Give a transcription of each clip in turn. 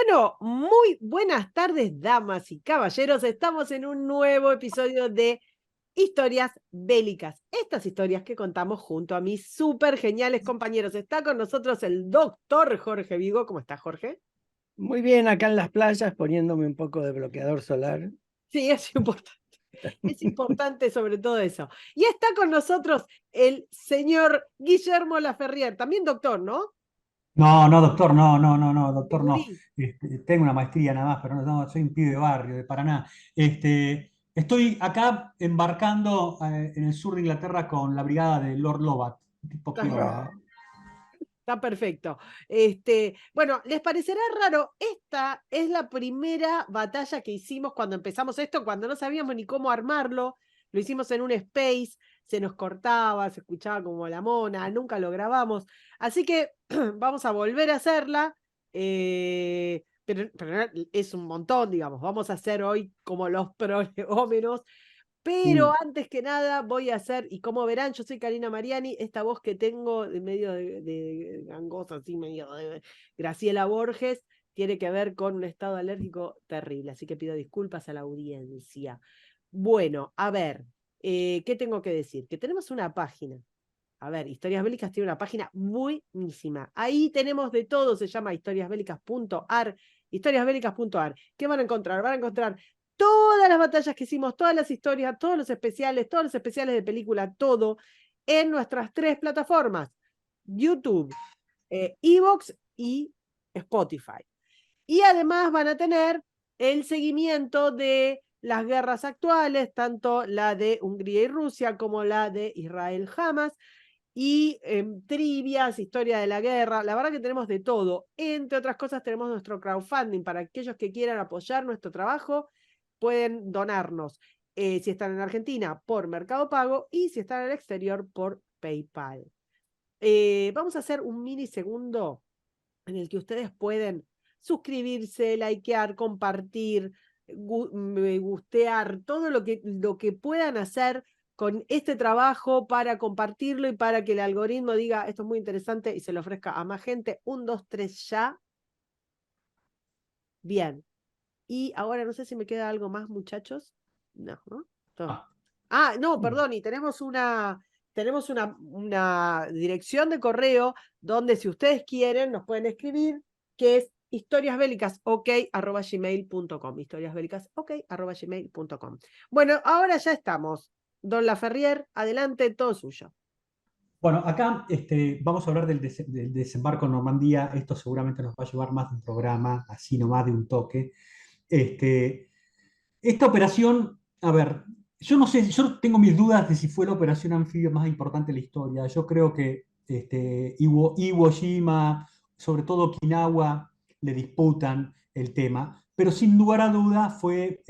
Bueno, muy buenas tardes, damas y caballeros. Estamos en un nuevo episodio de Historias Bélicas. Estas historias que contamos junto a mis súper geniales compañeros. Está con nosotros el doctor Jorge Vigo. ¿Cómo está, Jorge? Muy bien, acá en las playas poniéndome un poco de bloqueador solar. Sí, es importante. Es importante sobre todo eso. Y está con nosotros el señor Guillermo Laferrier, también doctor, ¿no? No, no, doctor, no, De doctor, no. gurí. Tengo una maestría nada más, pero no, soy un pibe de barrio, de Paraná. Estoy acá embarcando en el sur de Inglaterra con la brigada de Lord Lovat, un tipo piola. Está, está perfecto. Bueno, ¿les parecerá raro? Esta es la primera batalla que hicimos cuando empezamos esto, cuando no sabíamos ni cómo armarlo. Lo hicimos en un space, se nos cortaba, se escuchaba como la mona, nunca lo grabamos. Así que vamos a volver a hacerla, pero es un montón, digamos. Vamos a hacer hoy como los prolegómenos. Pero Mm. antes que nada voy a hacer, y como verán, yo soy Karina Mariani, esta voz que tengo de medio de gangosa, así medio de Graciela Borges, tiene que ver con un estado alérgico terrible, así que pido disculpas a la audiencia. Bueno, a ver, ¿qué tengo que decir? Que tenemos una página. A ver, Historias Bélicas tiene una página buenísima. Ahí tenemos de todo, se llama historiasbélicas.ar, historiasbélicas.ar. ¿Qué van a encontrar? Van a encontrar todas las batallas que hicimos, todas las historias, todos los especiales de película, todo en nuestras tres plataformas: YouTube, Evox y Spotify. Y además van a tener el seguimiento de las guerras actuales, tanto la de Hungría y Rusia como la de Israel-Hamas, y trivias, historia de la guerra. La verdad que tenemos de todo. Entre otras cosas, tenemos nuestro crowdfunding para aquellos que quieran apoyar nuestro trabajo. Pueden donarnos, si están en Argentina, por Mercado Pago, y si están en el exterior, por PayPal. Vamos a hacer un mini segundo en el que ustedes pueden suscribirse, likear, compartir, me gustear, todo lo que puedan hacer con este trabajo para compartirlo y para que el algoritmo diga esto es muy interesante y se lo ofrezca a más gente. 1, 2, 3 ya. Bien. Y ahora no sé si me queda algo más, muchachos. No, ¿no? Todo. Ah, No, mm. perdón, y tenemos una dirección de correo donde, si ustedes quieren, nos pueden escribir, que es historiasbélicasok@gmail.com. Historiasbélicasok@gmail.com. Bueno, ahora ya estamos. Don Laferrier, adelante, todo suyo. Bueno, acá vamos a hablar del desembarco en Normandía. Esto seguramente nos va a llevar más de un programa, así nomás de un toque. Este, Esta operación, a ver, yo no sé, yo tengo mis dudas de si fue la operación anfibia más importante de la historia. Yo creo que Iwo Jima, sobre todo Okinawa, le disputan el tema, pero sin lugar a duda fue,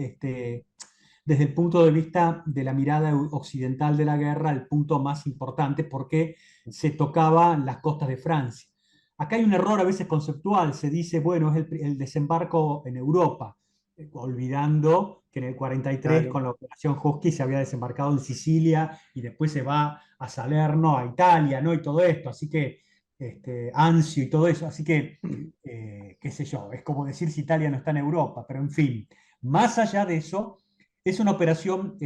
desde el punto de vista de la mirada occidental de la guerra, el punto más importante porque se tocaba las costas de Francia. Acá hay un error a veces conceptual, se dice, bueno, es el desembarco en Europa, olvidando que en el 43 Claro. con la operación Husky se había desembarcado en Sicilia y después se va a Salerno, a Italia, ¿no? Y todo esto, así que Anzio y todo eso, así que, qué sé yo, es como decir si Italia no está en Europa, pero en fin, más allá de eso, es una operación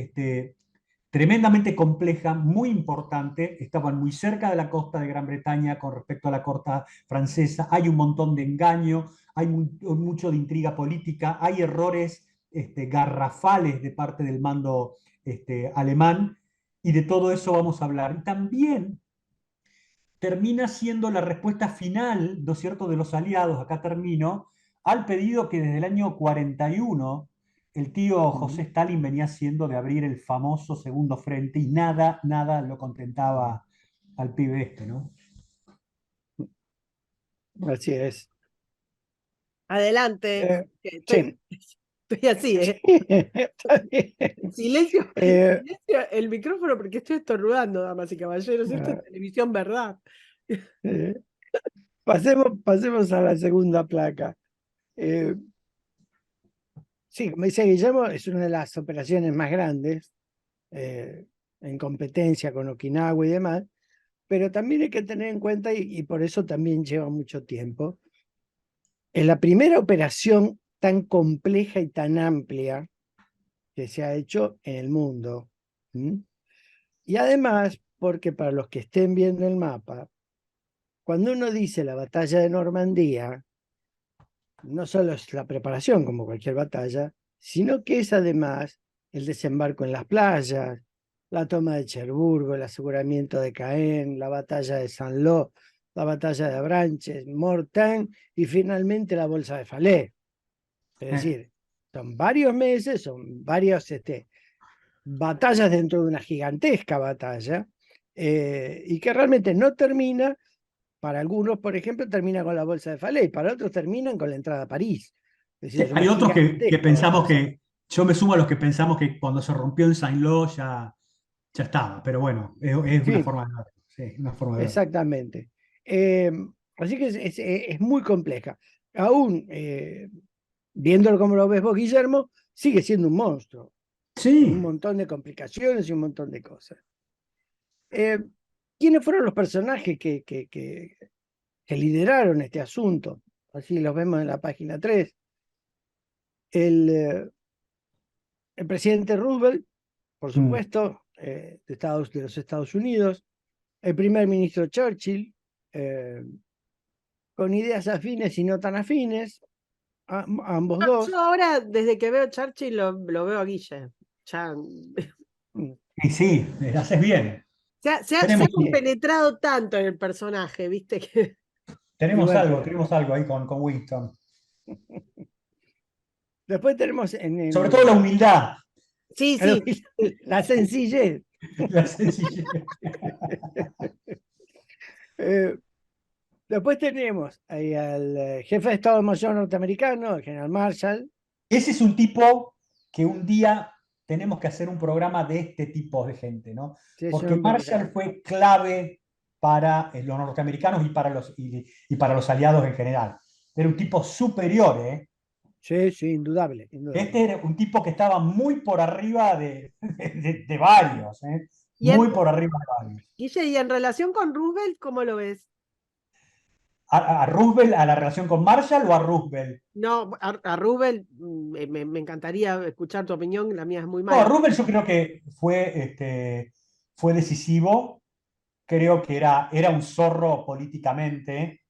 tremendamente compleja, muy importante, estaban muy cerca de la costa de Gran Bretaña con respecto a la costa francesa, hay un montón de engaño, hay mucho de intriga política, hay errores garrafales de parte del mando alemán, y de todo eso vamos a hablar. Y también termina siendo la respuesta final, ¿no es cierto?, de los aliados, acá termino, al pedido que desde el año 41 el tío José Mm. Stalin venía haciendo de abrir el famoso segundo frente, y nada lo contentaba al pibe este, ¿no? Mm. Así es. Adelante, Jorge. Sí, Estoy así, sí, ¿eh? está bien. Silencio, Eh, silencio el micrófono porque estoy estornudando, damas y caballeros. Esto es ah, televisión, ¿verdad? eh, pasemos a la segunda placa. Eh, sí, como dice Guillermo, es una de las operaciones más grandes eh, en competencia con Okinawa y demás, pero también hay que tener en cuenta, y por eso también lleva mucho tiempo, Es la primera operación tan compleja y tan amplia que se ha hecho en el mundo. ¿Mm? Y además, porque para los que estén viendo el mapa, cuando uno dice la batalla de Normandía, no solo es la preparación como cualquier batalla, sino que es además el desembarco en las playas, la toma de Cherburgo, el aseguramiento de Caen, la batalla de Saint-Lô, la batalla de Abranches, Mortain y finalmente la bolsa de Falaise. Es decir, son varios meses, son varias batallas dentro de una gigantesca batalla y que realmente no termina. Para algunos, por ejemplo, termina con la bolsa de Falaise, para otros terminan con la entrada a París. Es decir, Sí, es una hay otros que gigantesca pensamos batalla. que, yo me sumo a los que pensamos que cuando se rompió en Saint-Lô ya estaba, pero bueno, es una Sí, forma de verlo. Sí, una forma de verlo. exactamente. Eh, Así que es muy compleja. Aún viéndolo como lo ves vos, Guillermo, sigue siendo un monstruo, con un Sí, montón de complicaciones y un montón de cosas. Eh, ¿Quiénes fueron los personajes que lideraron este asunto? Así los vemos en la página 3. El presidente Roosevelt, por mm, supuesto, de los Estados Unidos, el primer ministro Churchill, eh, con ideas afines y no tan afines, ambos Yo dos. ahora, desde que veo Churchill, lo veo a Guille. Ya, y sí, haces bien. se Tenemos, ha compenetrado tanto en el personaje, ¿viste? Que... Y bueno, tenemos algo ahí con Winston. después tenemos Sobre todo la humildad, Sí, sí. la sencillez. la sencillez. Eh, Después tenemos ahí al jefe de Estado Mayor norteamericano, el general Marshall. Ese es un tipo que un día tenemos que hacer un programa de este tipo de gente, ¿no? Sí, es un Porque hombre Marshall fue clave para los norteamericanos y para los aliados en general. Era un tipo superior, ¿eh? sí, sí, indudable, Este indudable. era un tipo que estaba muy por arriba de varios, ¿eh? Y en, Muy por arriba de varios. Guille, y en relación con Roosevelt, ¿cómo lo ves? ¿A Roosevelt, a la relación con Marshall o a Roosevelt? No, a Roosevelt me encantaría escuchar tu opinión, la mía es muy No, mala. Roosevelt yo creo que fue decisivo. Creo que era un zorro políticamente,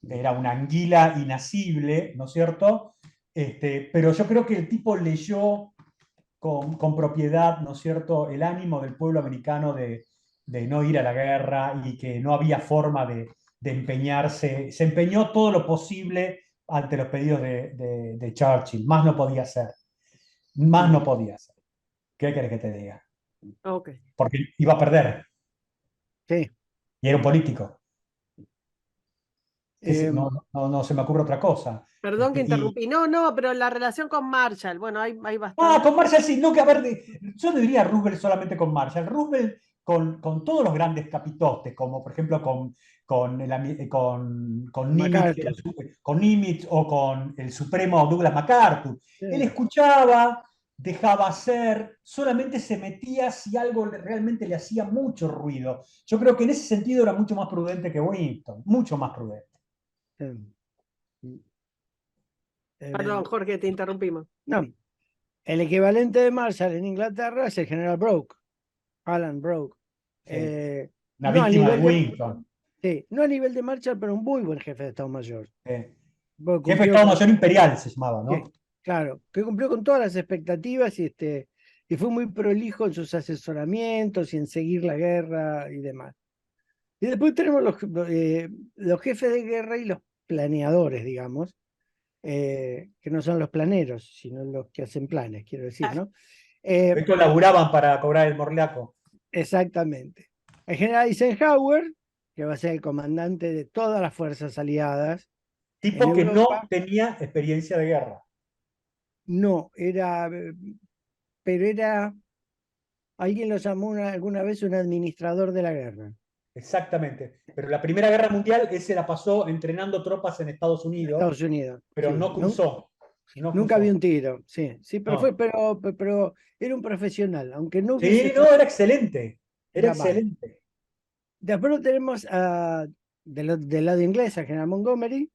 era una anguila inasible, ¿no es cierto? Pero yo creo que el tipo leyó con propiedad, ¿no es cierto?, el ánimo del pueblo americano de no ir a la guerra y que no había forma de empeñarse. Se empeñó todo lo posible ante los pedidos de Churchill. Más no podía ser. Más no podía ser. ¿Qué querés que te diga? Ok. Porque iba a perder Sí. y era un político. Eh, No se me ocurre otra cosa. Perdón que Y, interrumpí. No, no, pero la relación con Marshall, bueno, hay ah, bastante. con Marshall sí, no que a ver, yo no diría Roosevelt solamente con Marshall, Roosevelt con todos los grandes capitostes, como por ejemplo con Nimitz, MacArthur. con Nimitz o con el supremo Douglas MacArthur. Él Sí. escuchaba, dejaba hacer, solamente se metía si algo realmente le hacía mucho ruido. Yo creo que en ese sentido era mucho más prudente que Winston, mucho más prudente. Perdón, Eh, Jorge, te interrumpimos. no, el equivalente de Marshall en Inglaterra es el general Broke, Alan Broke. Sí. Eh, Una no a víctima de nivel de, Winston. sí, no a nivel de Marshall, pero un muy buen jefe de Estado Mayor. Eh, Porque Jefe de cumplió Estado con, Mayor Imperial se llamaba, sí, ¿no? claro, que cumplió con todas las expectativas y fue muy prolijo en sus asesoramientos y en seguir la guerra y demás. Y después tenemos los jefes de guerra y los planeadores, digamos, que no son los planeros, sino los que hacen planes, quiero decir, Ah, ¿no? Eh, Estos laburaban para cobrar el morlaco. Exactamente. El general Eisenhower, que va a ser el comandante de todas las fuerzas aliadas en Tipo que no Europa, tenía experiencia de guerra. no, pero era, alguien lo llamó alguna vez un administrador de la guerra, Exactamente. Pero la Primera Guerra Mundial, ese la pasó entrenando tropas en Estados Unidos, Estados Unidos, pero sí. no cruzó. No Nunca vi cruzó. un tiro, sí, sí, No. pero era un profesional, aunque no hubiese Sí, no, estudiado, era excelente. Era era bárbaro. excelente. Después lo tenemos del lado inglés, al general Montgomery,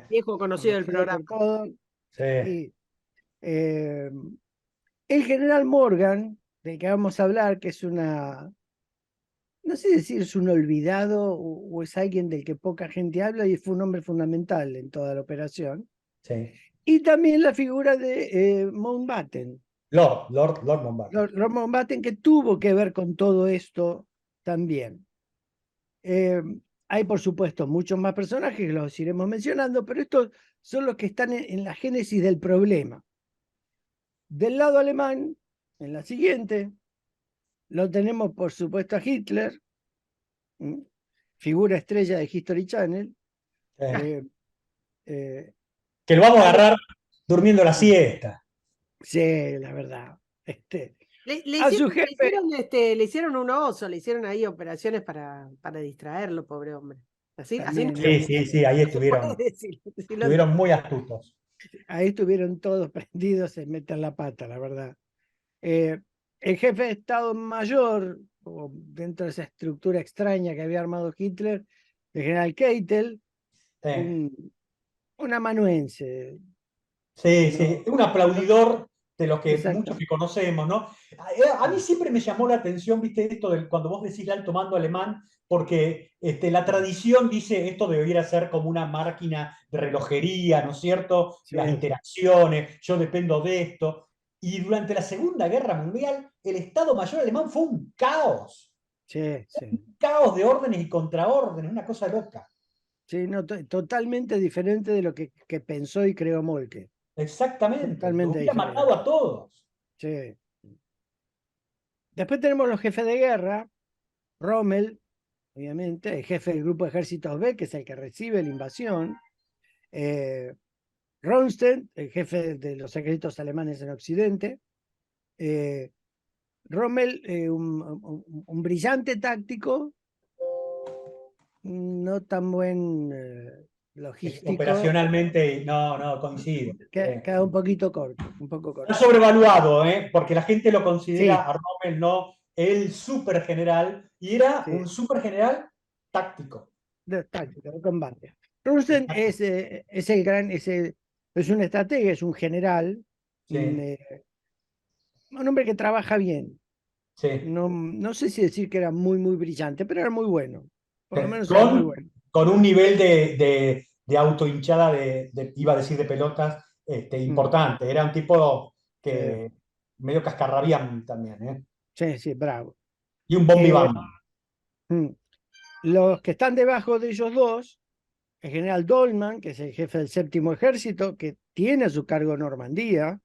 Viejo conocido del conocido programa. por todos. Sí. Y, el general Morgan, del que vamos a hablar, que es una, no sé decir es un olvidado o es alguien del que poca gente habla y fue un hombre fundamental en toda la operación. Sí. Y también la figura de Mountbatten. Lord Mountbatten. Lord Mountbatten, que tuvo que ver con todo esto también. Hay, por supuesto, muchos más personajes que los iremos mencionando, pero estos son los que están en la génesis del problema. Del lado alemán, en la siguiente, lo tenemos, por supuesto, a Hitler, figura estrella de History Channel. Eh, eh, Que lo vamos a Adolf- agarrar durmiendo la siesta. sí, la verdad. Le A su hicieron, jefe, le hicieron un oso, le hicieron ahí operaciones para distraerlo, pobre hombre. Así no, también, Sí, ahí no se puede decir. estuvieron muy astutos. ahí estuvieron todos prendidos en meter la pata, la verdad. El jefe de Estado Mayor, o dentro de esa estructura extraña que había armado Hitler, el general Keitel, un amanuense. Sí, un aplaudidor de los que Exacto. muchos que conocemos, ¿no? A mí siempre me llamó la atención, viste, esto de cuando vos decís el alto mando alemán, porque la tradición dice esto debiera ser como una máquina de relojería, ¿no es cierto? Sí, Las interacciones, yo dependo de esto. Y durante la Segunda Guerra Mundial, el Estado Mayor alemán fue un caos. sí, sí. Un caos de órdenes y contraórdenes, una cosa loca. Sí, no, totalmente diferente de lo que pensó y creó Moltke. Exactamente, los Totalmente hubiera diferente. matado a todos. Sí. Después tenemos los jefes de guerra, Rommel, obviamente, el jefe del grupo de ejércitos B, que es el que recibe la invasión. Ronstedt, el jefe de los ejércitos alemanes en Occidente. Rommel, un brillante táctico, no tan buen logístico. Operacionalmente, no, coincido. Queda un poquito corto, un poco corto. Está sobrevaluado, porque la gente lo considera Sí. a Rommel no el super general, y era Sí. un super general táctico. De táctica, de combate. Rosen es el gran, es un estratega, es un general, Sí, un hombre que trabaja bien. sí. No sé si decir que era muy, muy brillante, pero era muy bueno. Por lo menos era muy Con, bueno. con un nivel de autohinchada, iba a decir de pelotas, importante. Era un tipo que medio cascarrabián también, ¿eh? Sí, sí, bravo. Y un bombiván. Los que están debajo de ellos dos, el general Dolman, que es el jefe del séptimo ejército, que tiene a su cargo Normandía,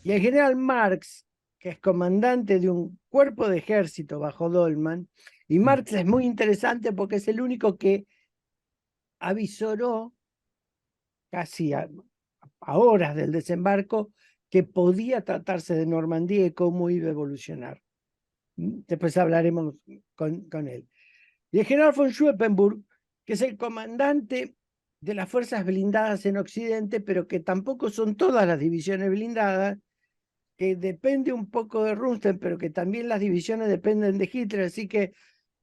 y el general Marx, que es comandante de un cuerpo de ejército bajo Dolman. Y Marx es muy interesante porque es el único que avisoró casi a horas del desembarco que podía tratarse de Normandía y cómo iba a evolucionar. Después hablaremos con él. Y el general von Schweppenburg, que es el comandante de las fuerzas blindadas en Occidente, pero que tampoco son todas las divisiones blindadas, que depende un poco de Rundstedt, pero que también las divisiones dependen de Hitler, así que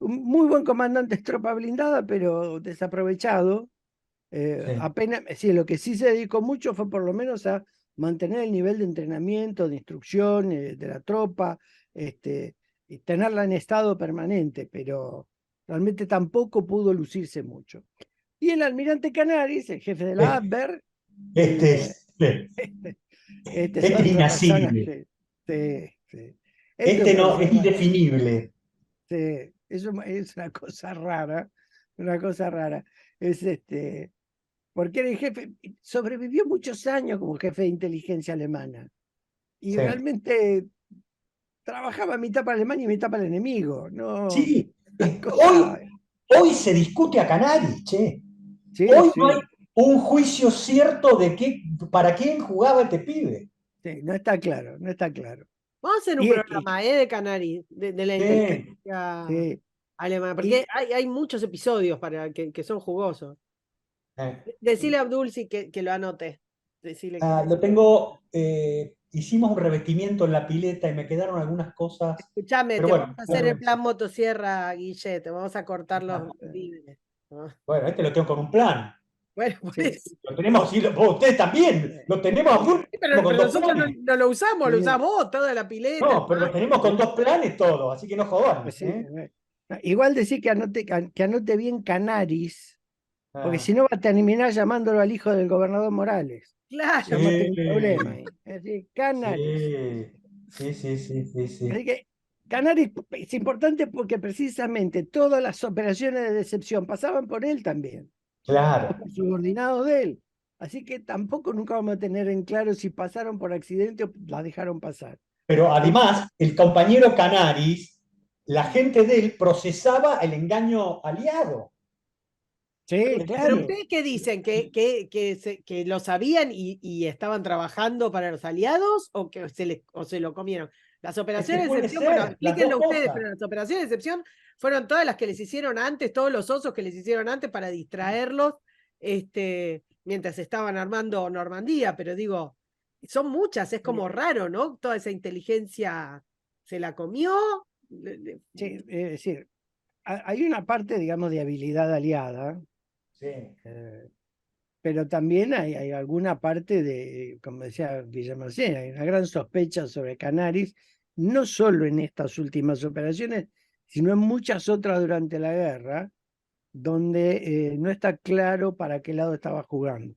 un muy buen comandante es tropa blindada, pero desaprovechado. Apenas, sí, lo que sí se dedicó mucho fue por lo menos a mantener el nivel de entrenamiento, de instrucción de la tropa, y tenerla en estado permanente, pero realmente tampoco pudo lucirse mucho. Y el almirante Canaris, el jefe de la Abwehr, Este es es otra persona inasible. que... Sí. Este no, es personaje, indefinible. sí, eso es una cosa rara, una cosa rara. Es porque era el jefe, sobrevivió muchos años como jefe de inteligencia alemana y Sí. realmente trabajaba mitad para Alemania y mitad para el enemigo. No, Sí, una cosa, hoy se discute a Canaris, che. sí, Hoy no sí, hay un juicio cierto de para quién jugaba este pibe. sí, no está claro, no está claro. Vamos a hacer un Y es que, programa de Canari, de la Sí, inteligencia sí, alemana, porque y hay muchos episodios que son jugosos. eh. Decile a Abdul que lo anote. Decile que Lo tengo, hicimos un revestimiento en la pileta y me quedaron algunas cosas, escúchame, pero te vamos bueno, a hacer el plan motosierra, Guille, te vamos a cortar los víveres, ¿no? bueno, lo tengo con un plan. Bueno, por Sí. eso. Lo tenemos, sí, ustedes también, lo tenemos a full, Pero con dos nosotros planes. no lo usamos, lo Sí. usás vos, toda la pileta. No, pero lo tenemos con 2 planes todo, así que no jodan. Pues sí, igual decir que anote bien Canaris, porque si no va a terminar llamándolo al hijo del gobernador Morales. Claro. Vamos a tener un Sí, problema ahí. Es decir, Canaris. sí. Así que Canaris es importante porque precisamente todas las operaciones de decepción pasaban por él también, Claro. por subordinados de él. Así que tampoco nunca vamos a tener en claro si pasaron por accidente o la dejaron pasar. Pero además, el compañero Canaris, la gente de él procesaba el engaño aliado. Sí, Pero claro. ustedes qué dicen, que lo sabían y estaban trabajando para los aliados o que se lo comieron. Las operaciones de puede excepción, ser, bueno, las explíquenlo dos ustedes, cosas. pero las operaciones de excepción fueron todas las que les hicieron antes, todos los osos que les hicieron antes para distraerlos, mientras estaban armando Normandía, pero digo, son muchas, es como raro, ¿no? Toda esa inteligencia se la comió. Sí, es decir, hay una parte, digamos, de habilidad aliada, Sí. pero también hay alguna parte de, como decía Villamarcén, hay una gran sospecha sobre Canaris, no solo en estas últimas operaciones, sino en muchas otras durante la guerra, donde no está claro para qué lado estaba jugando.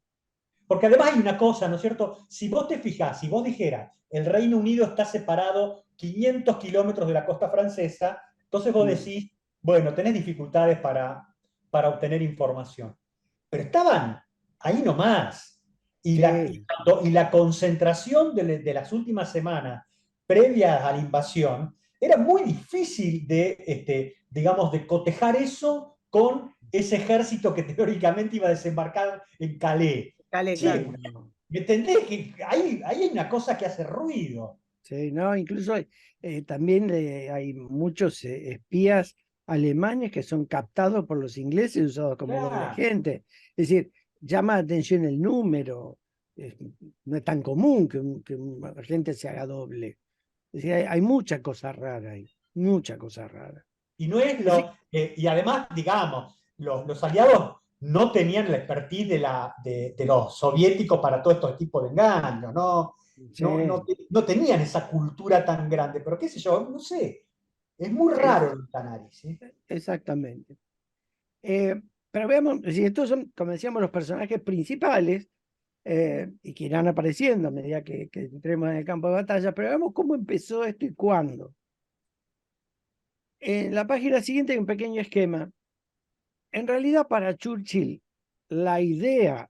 Porque además hay una cosa, ¿no es cierto? Si vos te fijás, si vos dijeras, el Reino Unido está separado 500 kilómetros de la costa francesa, entonces vos decís, bueno, tenés dificultades para obtener información. Pero estaban ahí nomás. Y, Sí. y la concentración de las últimas semanas previas a la invasión era muy difícil de, digamos, de cotejar eso con ese ejército que teóricamente iba a desembarcar en Calais. Dale, Sí, claro. ¿me entendés? Que ahí hay una cosa que hace ruido. Sí, no, incluso también hay muchos espías alemanes que son captados por los ingleses usados como doble Claro. agente. Es decir, llama la atención el número. No es tan común que un agente se haga doble. Es decir, hay mucha cosa rara ahí, mucha cosa rara. Y no es Así, y además, digamos, los aliados no tenían la expertise de los soviéticos para todo este tipo de engaños, ¿no? sí, No tenían esa cultura tan grande, pero qué sé yo, no sé. Es muy sí, raro los Canaris, ¿sí? exactamente. Pero veamos, si estos son, como decíamos, los personajes principales y que irán apareciendo a medida que entremos en el campo de batalla, pero veamos cómo empezó esto y cuándo. En la página siguiente hay un pequeño esquema. En realidad, para Churchill, la idea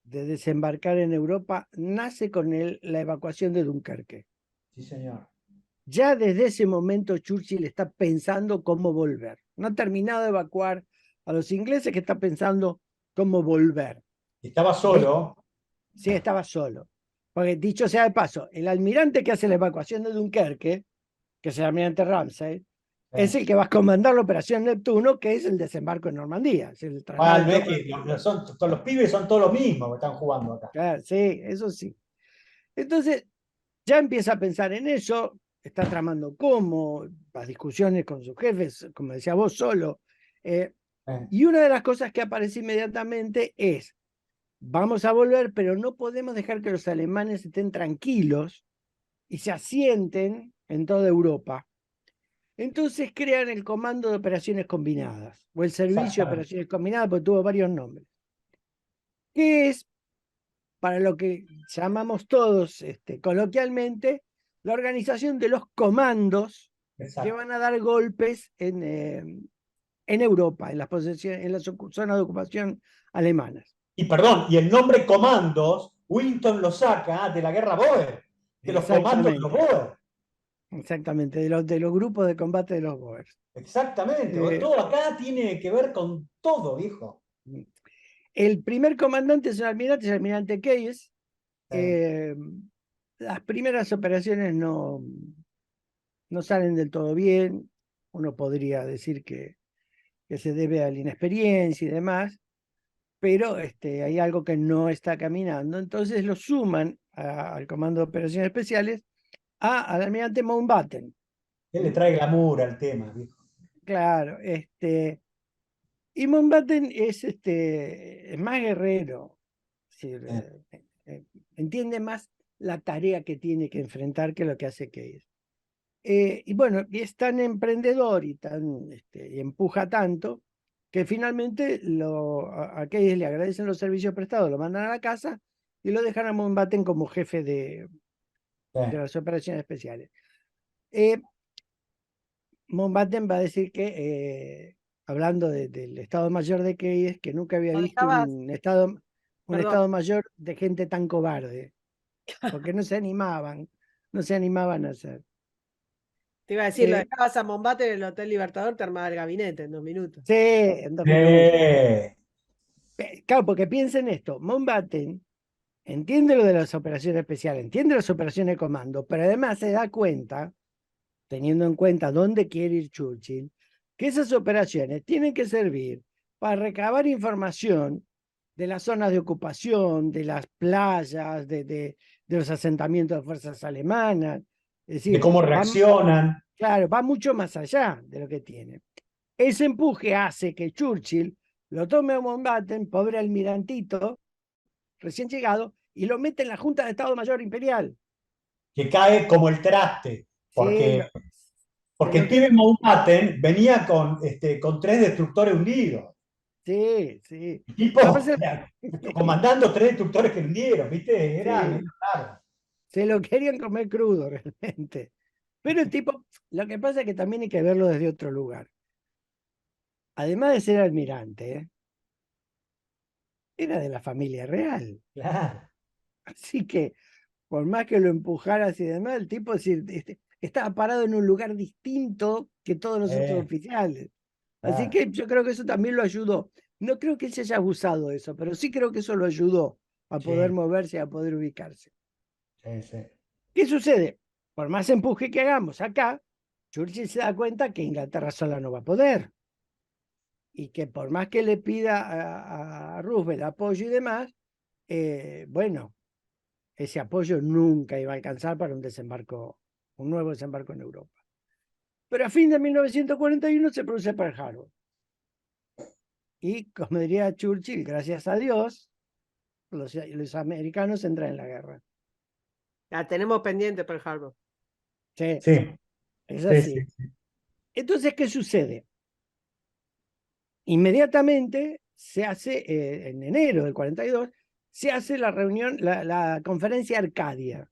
de desembarcar en Europa nace con la evacuación de Dunkerque. Sí, señor. Ya desde ese momento Churchill está pensando cómo volver. No ha terminado de evacuar a los ingleses, que está pensando cómo volver. Estaba solo. Sí, estaba solo. Porque dicho sea de paso, el almirante que hace la evacuación de Dunkerque, que es el almirante Ramsay, es el que va a comandar la operación Neptuno, que es el desembarco en Normandía. Es el traslado de tropas. Los pibes son todos los mismos que están jugando acá. Claro, sí, eso sí. Entonces, ya empieza a pensar en eso, está tramando cómo, las discusiones con sus jefes, como decía vos, solo. Y una de las cosas que aparece inmediatamente es, vamos a volver, pero no podemos dejar que los alemanes estén tranquilos y se asienten en toda Europa. Entonces crean el Comando de Operaciones Combinadas, o el Servicio de Operaciones Combinadas, porque tuvo varios nombres, que es, para lo que llamamos todos coloquialmente, la organización de los comandos que van a dar golpes en Europa, en las zonas de ocupación alemanas. Y perdón, y el nombre comandos, Winton lo saca de la guerra Boer, de los comandos de los Boer. Exactamente, de los grupos de combate de los Boers. Exactamente, todo acá tiene que ver con todo, viejo. El primer comandante es el almirante Keyes. Las primeras operaciones no salen del todo bien. Uno podría decir que se debe a la inexperiencia y demás, pero hay algo que no está caminando. Entonces lo suman al Comando de Operaciones Especiales al almirante Mountbatten. Él le trae glamour al tema, viejo. Claro, Y Mountbatten es más guerrero, es decir, entiende más la tarea que tiene que enfrentar que lo que hace Keyes. Y bueno, y es tan emprendedor y y empuja tanto que finalmente a Keyes le agradecen los servicios prestados, lo mandan a la casa y lo dejan a Mountbatten como jefe de las operaciones especiales. Mountbatten va a decir que, hablando del Estado Mayor de Keyes, que nunca había ¿Lo visto dejabas? un Perdón. Estado Mayor de gente tan cobarde, porque no se animaban a hacer. Te iba a decir, lo Eh, dejabas a Mombaten en el Hotel Libertador, te armaba el gabinete en 2 minutos. sí, en 2 minutos. Eh, Claro, porque piensen esto, Mountbatten entiende lo de las operaciones especiales, entiende las operaciones de comando, pero además se da cuenta, teniendo en cuenta dónde quiere ir Churchill, que esas operaciones tienen que servir para recabar información de las zonas de ocupación, de las playas, de los asentamientos de fuerzas alemanas. Es de decir, cómo reaccionan. claro, va mucho más allá de lo que tiene. Ese empuje hace que Churchill lo tome a Mountbatten, pobre almirantito, recién llegado, y lo mete en la Junta de Estado Mayor Imperial. Que cae como el traste, Sí, porque, se porque lo el pibe querían. Mountbatten venía con 3 destructores hundidos. Sí, sí. El tipo No, pues comandando 3 destructores que hundieron, ¿viste? Era sí, medio raro. se lo querían comer crudo realmente. Pero el tipo, lo que pasa es que también hay que verlo desde otro lugar. Además de ser almirante, era de la familia real. Claro, Así que, por más que lo empujaras y demás, el tipo estaba parado en un lugar distinto que todos los otros oficiales. Así claro. que yo creo que eso también lo ayudó. No creo que él se haya abusado de eso, pero sí creo que eso lo ayudó a poder Sí, moverse, a poder ubicarse. sí, sí. ¿Qué sucede? Por más empuje que hagamos acá, Churchill se da cuenta que Inglaterra sola no va a poder. Y que por más que le pida a Roosevelt apoyo y demás, bueno, ese apoyo nunca iba a alcanzar para un nuevo desembarco en Europa. Pero a fin de 1941 se produce Pearl Harbor. Y como diría Churchill, gracias a Dios, los americanos entran en la guerra. La tenemos pendiente, Pearl Harbor. Sí, Sí, es sí, así. sí. Entonces, ¿qué sucede? Inmediatamente se hace, en enero del 42, se hace la reunión, la conferencia Arcadia.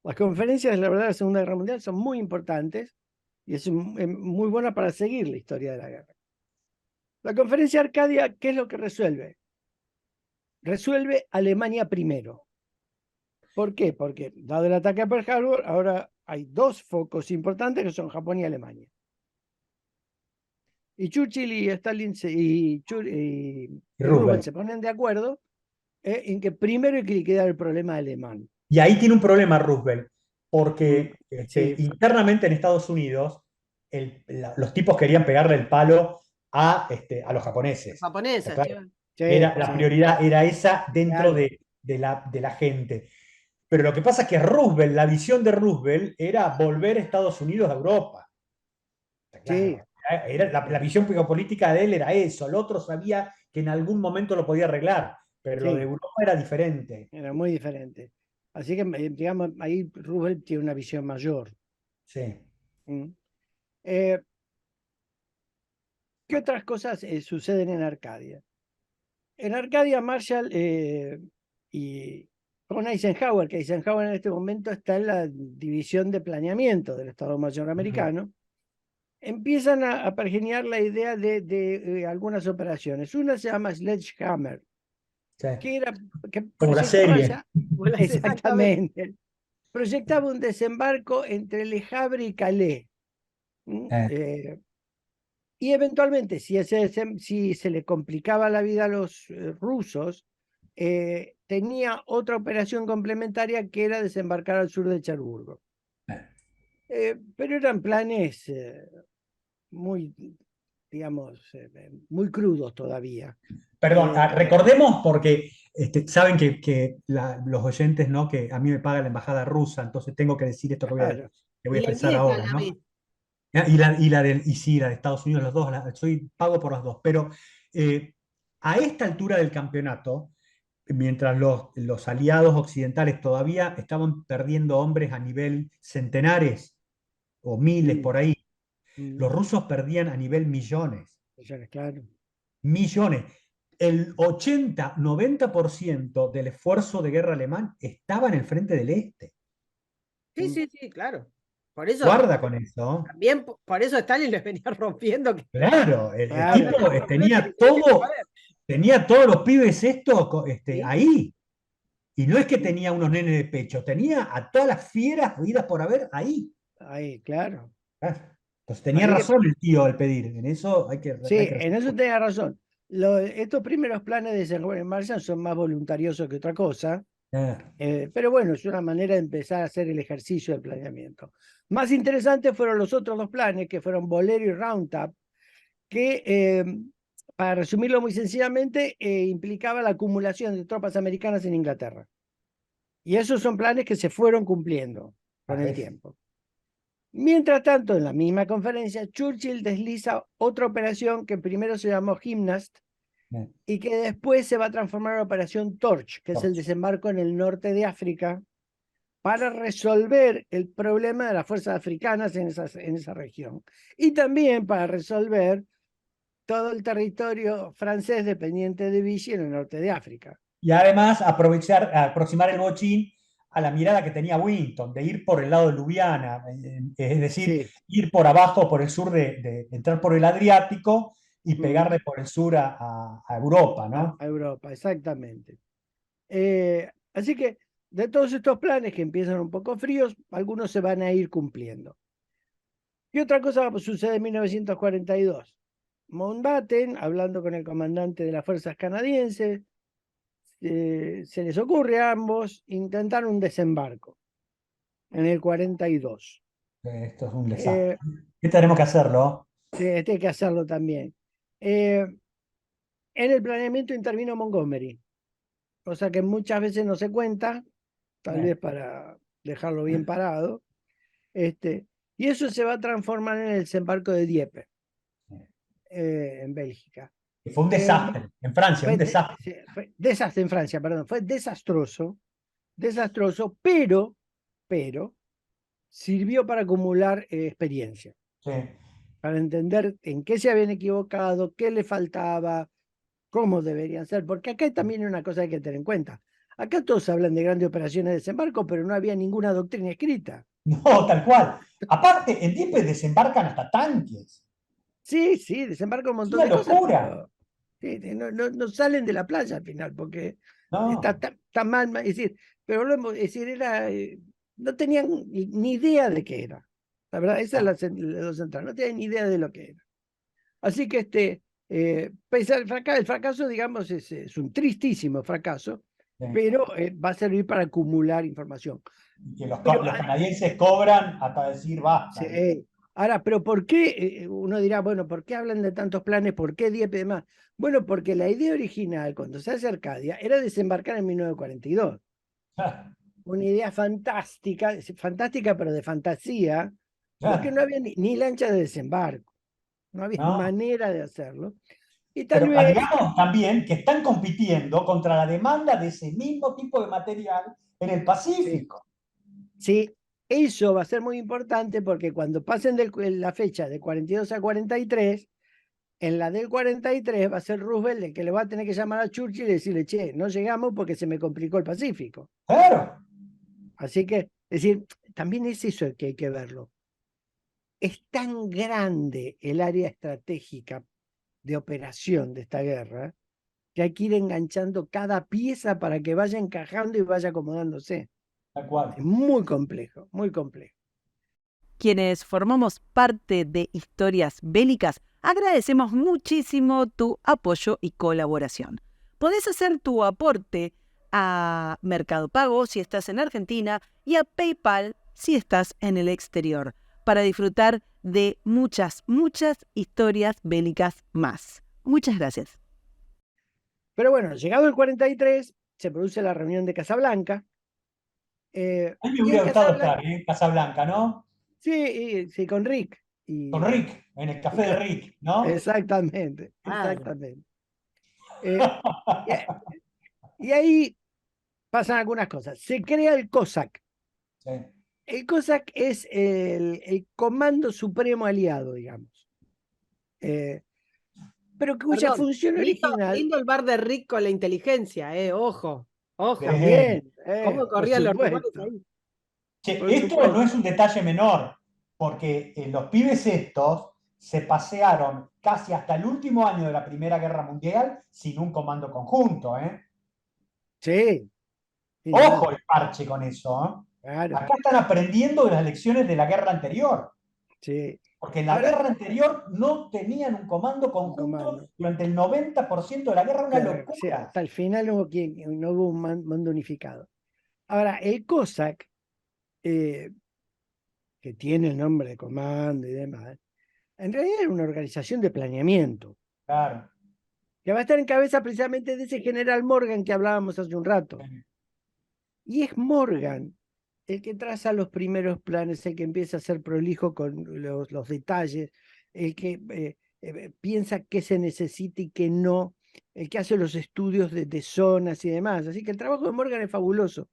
Las conferencias de la Segunda Guerra Mundial son muy importantes y es muy buena para seguir la historia de la guerra. La conferencia Arcadia, ¿qué es lo que resuelve? Resuelve Alemania primero. ¿Por qué? Porque dado el ataque a Pearl Harbor, ahora hay 2 focos importantes que son Japón y Alemania. Y Churchill y Stalin y Roosevelt Roosevelt. se ponen de acuerdo en que primero hay que liquidar el problema alemán. Y ahí tiene un problema Roosevelt, porque Sí, internamente en Estados Unidos los tipos querían pegarle el palo a los japoneses. ¿Está Japonesas, claro? sí, La sí, prioridad era esa dentro claro. de la gente. Pero lo que pasa es que Roosevelt, la visión de Roosevelt era volver a Estados Unidos a Europa. Está Sí, claro. La visión geopolítica de él era eso. El otro sabía que en algún momento lo podía arreglar, pero lo de sí, Europa era diferente. era muy diferente. Así que, digamos, ahí Roosevelt tiene una visión mayor. Sí. ¿Mm? Eh, ¿Qué otras cosas suceden en Arcadia? En Arcadia, Marshall y con Eisenhower, que Eisenhower en este momento está en la división de planeamiento del Estado Mayor americano, empiezan a pergeñar la idea de algunas operaciones. Una se llama Sledgehammer, Sí. que Como la proyectaba serie. ya, exactamente, proyectaba un desembarco entre Le Havre y Calais. Y eventualmente, si se le complicaba la vida a los rusos, tenía otra operación complementaria que era desembarcar al sur de Cherburgo. Pero eran planes muy, digamos, muy crudos todavía. Perdón, Eh, recordemos porque saben que los oyentes, ¿no? Que a mí me paga la embajada rusa, entonces tengo que decir esto claro, que voy Y a la expresar inglesa ahora, la ¿no? vi. Y sí, la de Estados Unidos, los dos, soy pago por las dos. Pero A esta altura del campeonato, mientras los aliados occidentales todavía estaban perdiendo hombres a nivel centenares o miles por ahí, los rusos perdían a nivel millones. Claro. Millones. El 80-90% del esfuerzo de guerra alemán estaba en el frente del este. Sí, claro. Por eso, Guarda con eso. también por eso Stalin les venía rompiendo. Claro, el Claro. tipo tenía todos los pibes estos Sí. ahí. Y no es que tenía unos nenes de pecho, tenía a todas las fieras habidas por haber ahí. Ahí, claro. Entonces tenía Así que- razón el tío al pedir. En eso hay que. Sí, hay que en eso tenía razón. Estos primeros planes de desenvolver en Marshall son más voluntariosos que otra cosa, pero bueno, es una manera de empezar a hacer el ejercicio del planeamiento. Más interesantes fueron los otros dos planes, que fueron Bolero y Roundup, que, para resumirlo muy sencillamente, implicaba la acumulación de tropas americanas en Inglaterra. Y esos son planes que se fueron cumpliendo con el tiempo. Mientras tanto, en la misma conferencia, Churchill desliza otra operación que primero se llamó Gymnast y que después se va a transformar en Operación Torch, que es el desembarco en el norte de África, para resolver el problema de las fuerzas africanas en esa región. Y también para resolver todo el territorio francés dependiente de Vichy en el norte de África. Y además aproximar el bochín a la mirada que tenía Winton, de ir por el lado de Lubiana, es decir, ir por abajo, por el sur, de entrar por el Adriático y pegarle por el sur a Europa, ¿no? A Europa, exactamente. Así que de todos estos planes que empiezan un poco fríos, algunos se van a ir cumpliendo. ¿Qué otra cosa sucede en 1942? Mountbatten, hablando con el comandante de las fuerzas canadienses, se les ocurre a ambos intentar un desembarco en el 42. Esto es un desastre. ¿Qué tenemos que hacerlo? Sí, hay que hacerlo también. En el planeamiento intervino Montgomery, cosa que muchas veces no se cuenta, tal vez para dejarlo bien parado. Y eso se va a transformar en el desembarco de Dieppe, en Bélgica. Fue un desastre, en Francia, un desastre. Fue desastre en Francia, perdón, fue desastroso, pero sirvió para acumular experiencia, para entender en qué se habían equivocado, qué le faltaba, cómo deberían ser, porque acá también hay una cosa que hay que tener en cuenta. Acá todos hablan de grandes operaciones de desembarco, pero no había ninguna doctrina escrita. No, tal cual. Aparte, en Dieppe desembarcan hasta tanques. Sí, desembarcan un montón de cosas. Pero, no salen de la playa al final, porque está tan mal. Es decir, pero no tenían ni idea de qué era. La verdad, esa es la central. No tenían ni idea de lo que era. Así que pese al fracaso, el fracaso, digamos, es un tristísimo fracaso, pero va a servir para acumular información. Que los canadienses cobran hasta decir basta. Ahora, pero ¿por qué? Uno dirá, bueno, ¿por qué hablan de tantos planes? ¿Por qué Dieppe y demás? Bueno, porque la idea original, cuando se hace Arcadia, era desembarcar en 1942. Una idea fantástica pero de fantasía, porque no había ni lancha de desembarco. No había manera de hacerlo. Y tal vez, digamos también que están compitiendo contra la demanda de ese mismo tipo de material en el Pacífico. Sí, eso va a ser muy importante porque cuando pasen la fecha de 42 a 43, en la del 43 va a ser Roosevelt el que le va a tener que llamar a Churchill y decirle, che, no llegamos porque se me complicó el Pacífico. Claro. Así que, es decir, también es eso que hay que verlo. Es tan grande el área estratégica de operación de esta guerra que hay que ir enganchando cada pieza para que vaya encajando y vaya acomodándose. Tal cual. Es muy complejo, muy complejo. Quienes formamos parte de Historias Bélicas, agradecemos muchísimo tu apoyo y colaboración. Podés hacer tu aporte a Mercado Pago si estás en Argentina y a PayPal si estás en el exterior, para disfrutar de muchas historias bélicas más. Muchas gracias. Pero bueno, llegado el 43, se produce la reunión de Casablanca. A mí me hubiera gustado estar en Casablanca, ¿no? Sí, con Rick. Con Rick, en el café de Rick, ¿no? Exactamente. Eh, y ahí pasan algunas cosas. Se crea el COSAC. Sí. El COSAC es el Comando Supremo Aliado, digamos. Pero cuya Perdón, función lindo, original lindo el bar de Rick con la inteligencia, ojo, ojo. también, ¿Cómo por corrían los rumores supuesto, ahí? Che, por esto no supuesto. es un detalle menor, porque los pibes estos se pasearon casi hasta el último año de la Primera Guerra Mundial sin un comando conjunto, ¿eh? Sí, sin Ojo duda, el parche con eso, ¿eh? claro, Acá están aprendiendo de las lecciones de la guerra anterior, sí. porque en la Ahora, guerra anterior no tenían un comando un conjunto comando. durante el 90% de la guerra, una Claro, sí, locura. hasta el final no hubo un mando unificado. Ahora, el COSAC, eh, que tiene el nombre de comando y demás, en realidad era una organización de planeamiento, Claro. que va a estar en cabeza precisamente de ese general Morgan que hablábamos hace un rato. Y es Morgan el que traza los primeros planes, el que empieza a ser prolijo con los detalles, el que piensa qué se necesita y qué no, el que hace los estudios de zonas y demás. Así que el trabajo de Morgan es fabuloso.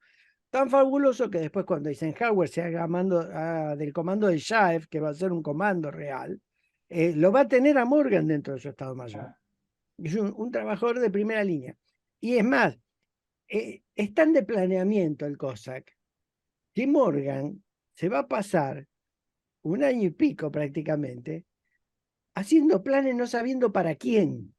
Tan fabuloso que después cuando Eisenhower se haga del comando del Shaef, que va a ser un comando real, lo va a tener a Morgan dentro de su Estado Mayor. Es un trabajador de primera línea. Y es más, es tan de planeamiento el COSAC que Morgan se va a pasar un año y pico prácticamente haciendo planes no sabiendo para quién,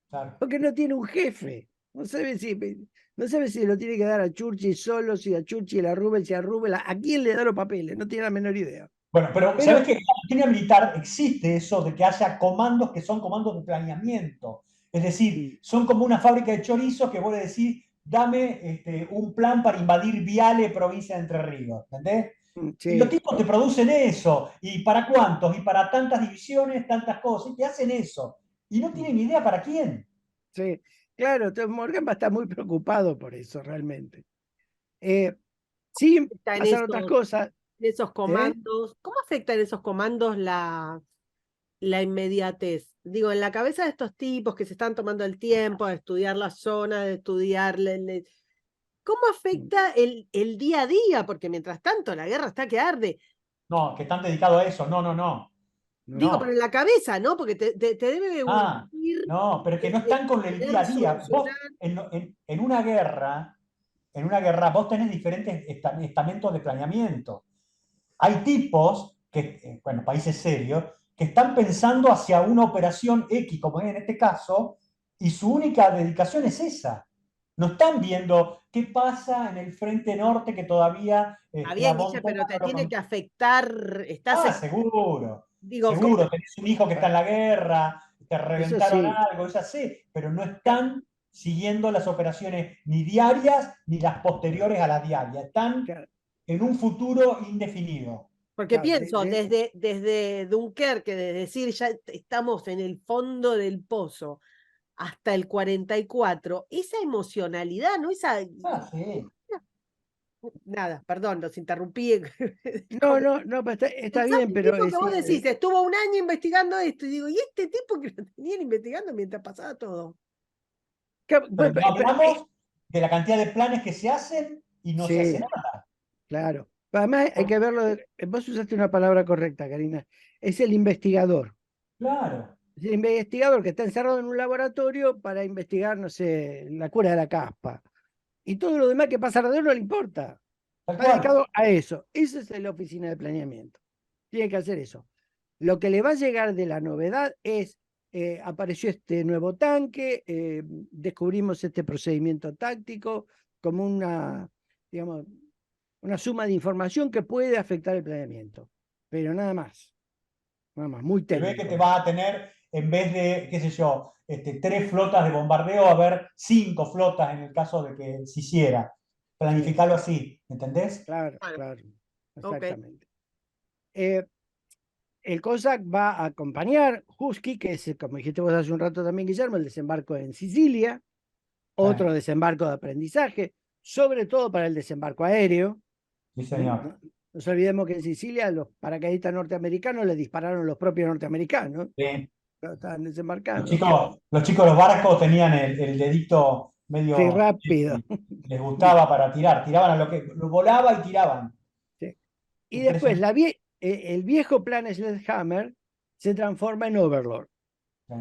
Claro. porque no tiene un jefe. No sabe si lo tiene que dar a Churchill solo, si a Churchill, a Rubel, si a Rubel, a quién le da los papeles, no tiene la menor idea. Bueno, pero ¿sabes Pero que en la doctrina militar existe eso de que haya comandos que son comandos de planeamiento? Es decir, son como una fábrica de chorizos que vos le decís, dame un plan para invadir Viale, provincia de Entre Ríos, ¿entendés? Y los sí, tipos te producen eso. ¿Y para cuántos? Y para tantas divisiones, tantas cosas. Y te hacen eso. Y no tienen ni idea para quién. sí, claro, entonces Morgan va a estar muy preocupado por eso realmente. Sí, Está pasan otras cosas. en esos ¿Eh? comandos, ¿cómo afecta en esos comandos la inmediatez? Digo, en la cabeza de estos tipos que se están tomando el tiempo de estudiar la zona, de estudiar, ¿cómo afecta el día a día? Porque mientras tanto la guerra está que arde. No, que están dedicados a eso. No, no, no. Digo, pero No. en la cabeza, ¿no? Porque te debe Ah, urgir no, pero es que no están con el día querer a día. Vos, solucionar. en una guerra, vos tenés diferentes estamentos de planeamiento. Hay tipos, bueno, países serios, que están pensando hacia una operación X, como es en este caso, y su única dedicación es esa. No están viendo qué pasa en el frente norte que todavía Está a bien, Von Guille, pero Todt te no lo tiene que afectar. Ah, seguro, Digo, ¿cómo? seguro. Tenés un hijo que está en la guerra, te Eso reventaron sí, algo, ya sé, pero no están siguiendo las operaciones ni diarias ni las posteriores a las diarias. Están claro, en un futuro indefinido. Porque claro, pienso, desde Dunkerque, de decir ya estamos en el fondo del pozo, hasta el 44, esa emocionalidad, ¿no? Ah, sí. Nada, perdón, los interrumpí. no, pero está Pensaba bien, el pero tipo es que vos decir, decís, estuvo un año investigando esto, y digo, ¿y este tipo que lo tenían investigando mientras pasaba todo? Pero bueno, no hablamos de la cantidad de planes que se hacen y no se hace sí, nada. claro. Además hay que verlo, vos usaste una palabra correcta, Karina, es el investigador. Claro, Es el investigador que está encerrado en un laboratorio para investigar, no sé, la cura de la caspa. Y todo lo demás que pasa alrededor no le importa. tal Está cual. dedicado a eso. Esa es la oficina de planeamiento. Tiene que hacer eso. Lo que le va a llegar de la novedad es, apareció este nuevo tanque, descubrimos este procedimiento táctico como digamos, una suma de información que puede afectar el planeamiento. Pero nada más, muy Se ve que técnico te eso. vas a tener, en vez de, qué sé yo, 3 flotas de bombardeo, a haber 5 flotas en el caso de que se hiciera. Sí, Planificarlo así, ¿entendés? claro, Bueno, claro, ok. exactamente. Eh, el COSAC va a acompañar Husky, que es, como dijiste vos hace un rato también, Guillermo, el desembarco en Sicilia, otro desembarco de aprendizaje, sobre todo para el desembarco aéreo. Sí, No señor. nos olvidemos que en Sicilia los paracaidistas norteamericanos le dispararon los propios norteamericanos. Sí. cuando estaban Los desembarcando. chicos, los barcos tenían el dedito Sí, medio. rápido. Les gustaba para tirar. Tiraban a lo que. Volaba y tiraban. Sí. Y después Impresionante. el viejo plan Sledgehammer se transforma en Overlord. Sí.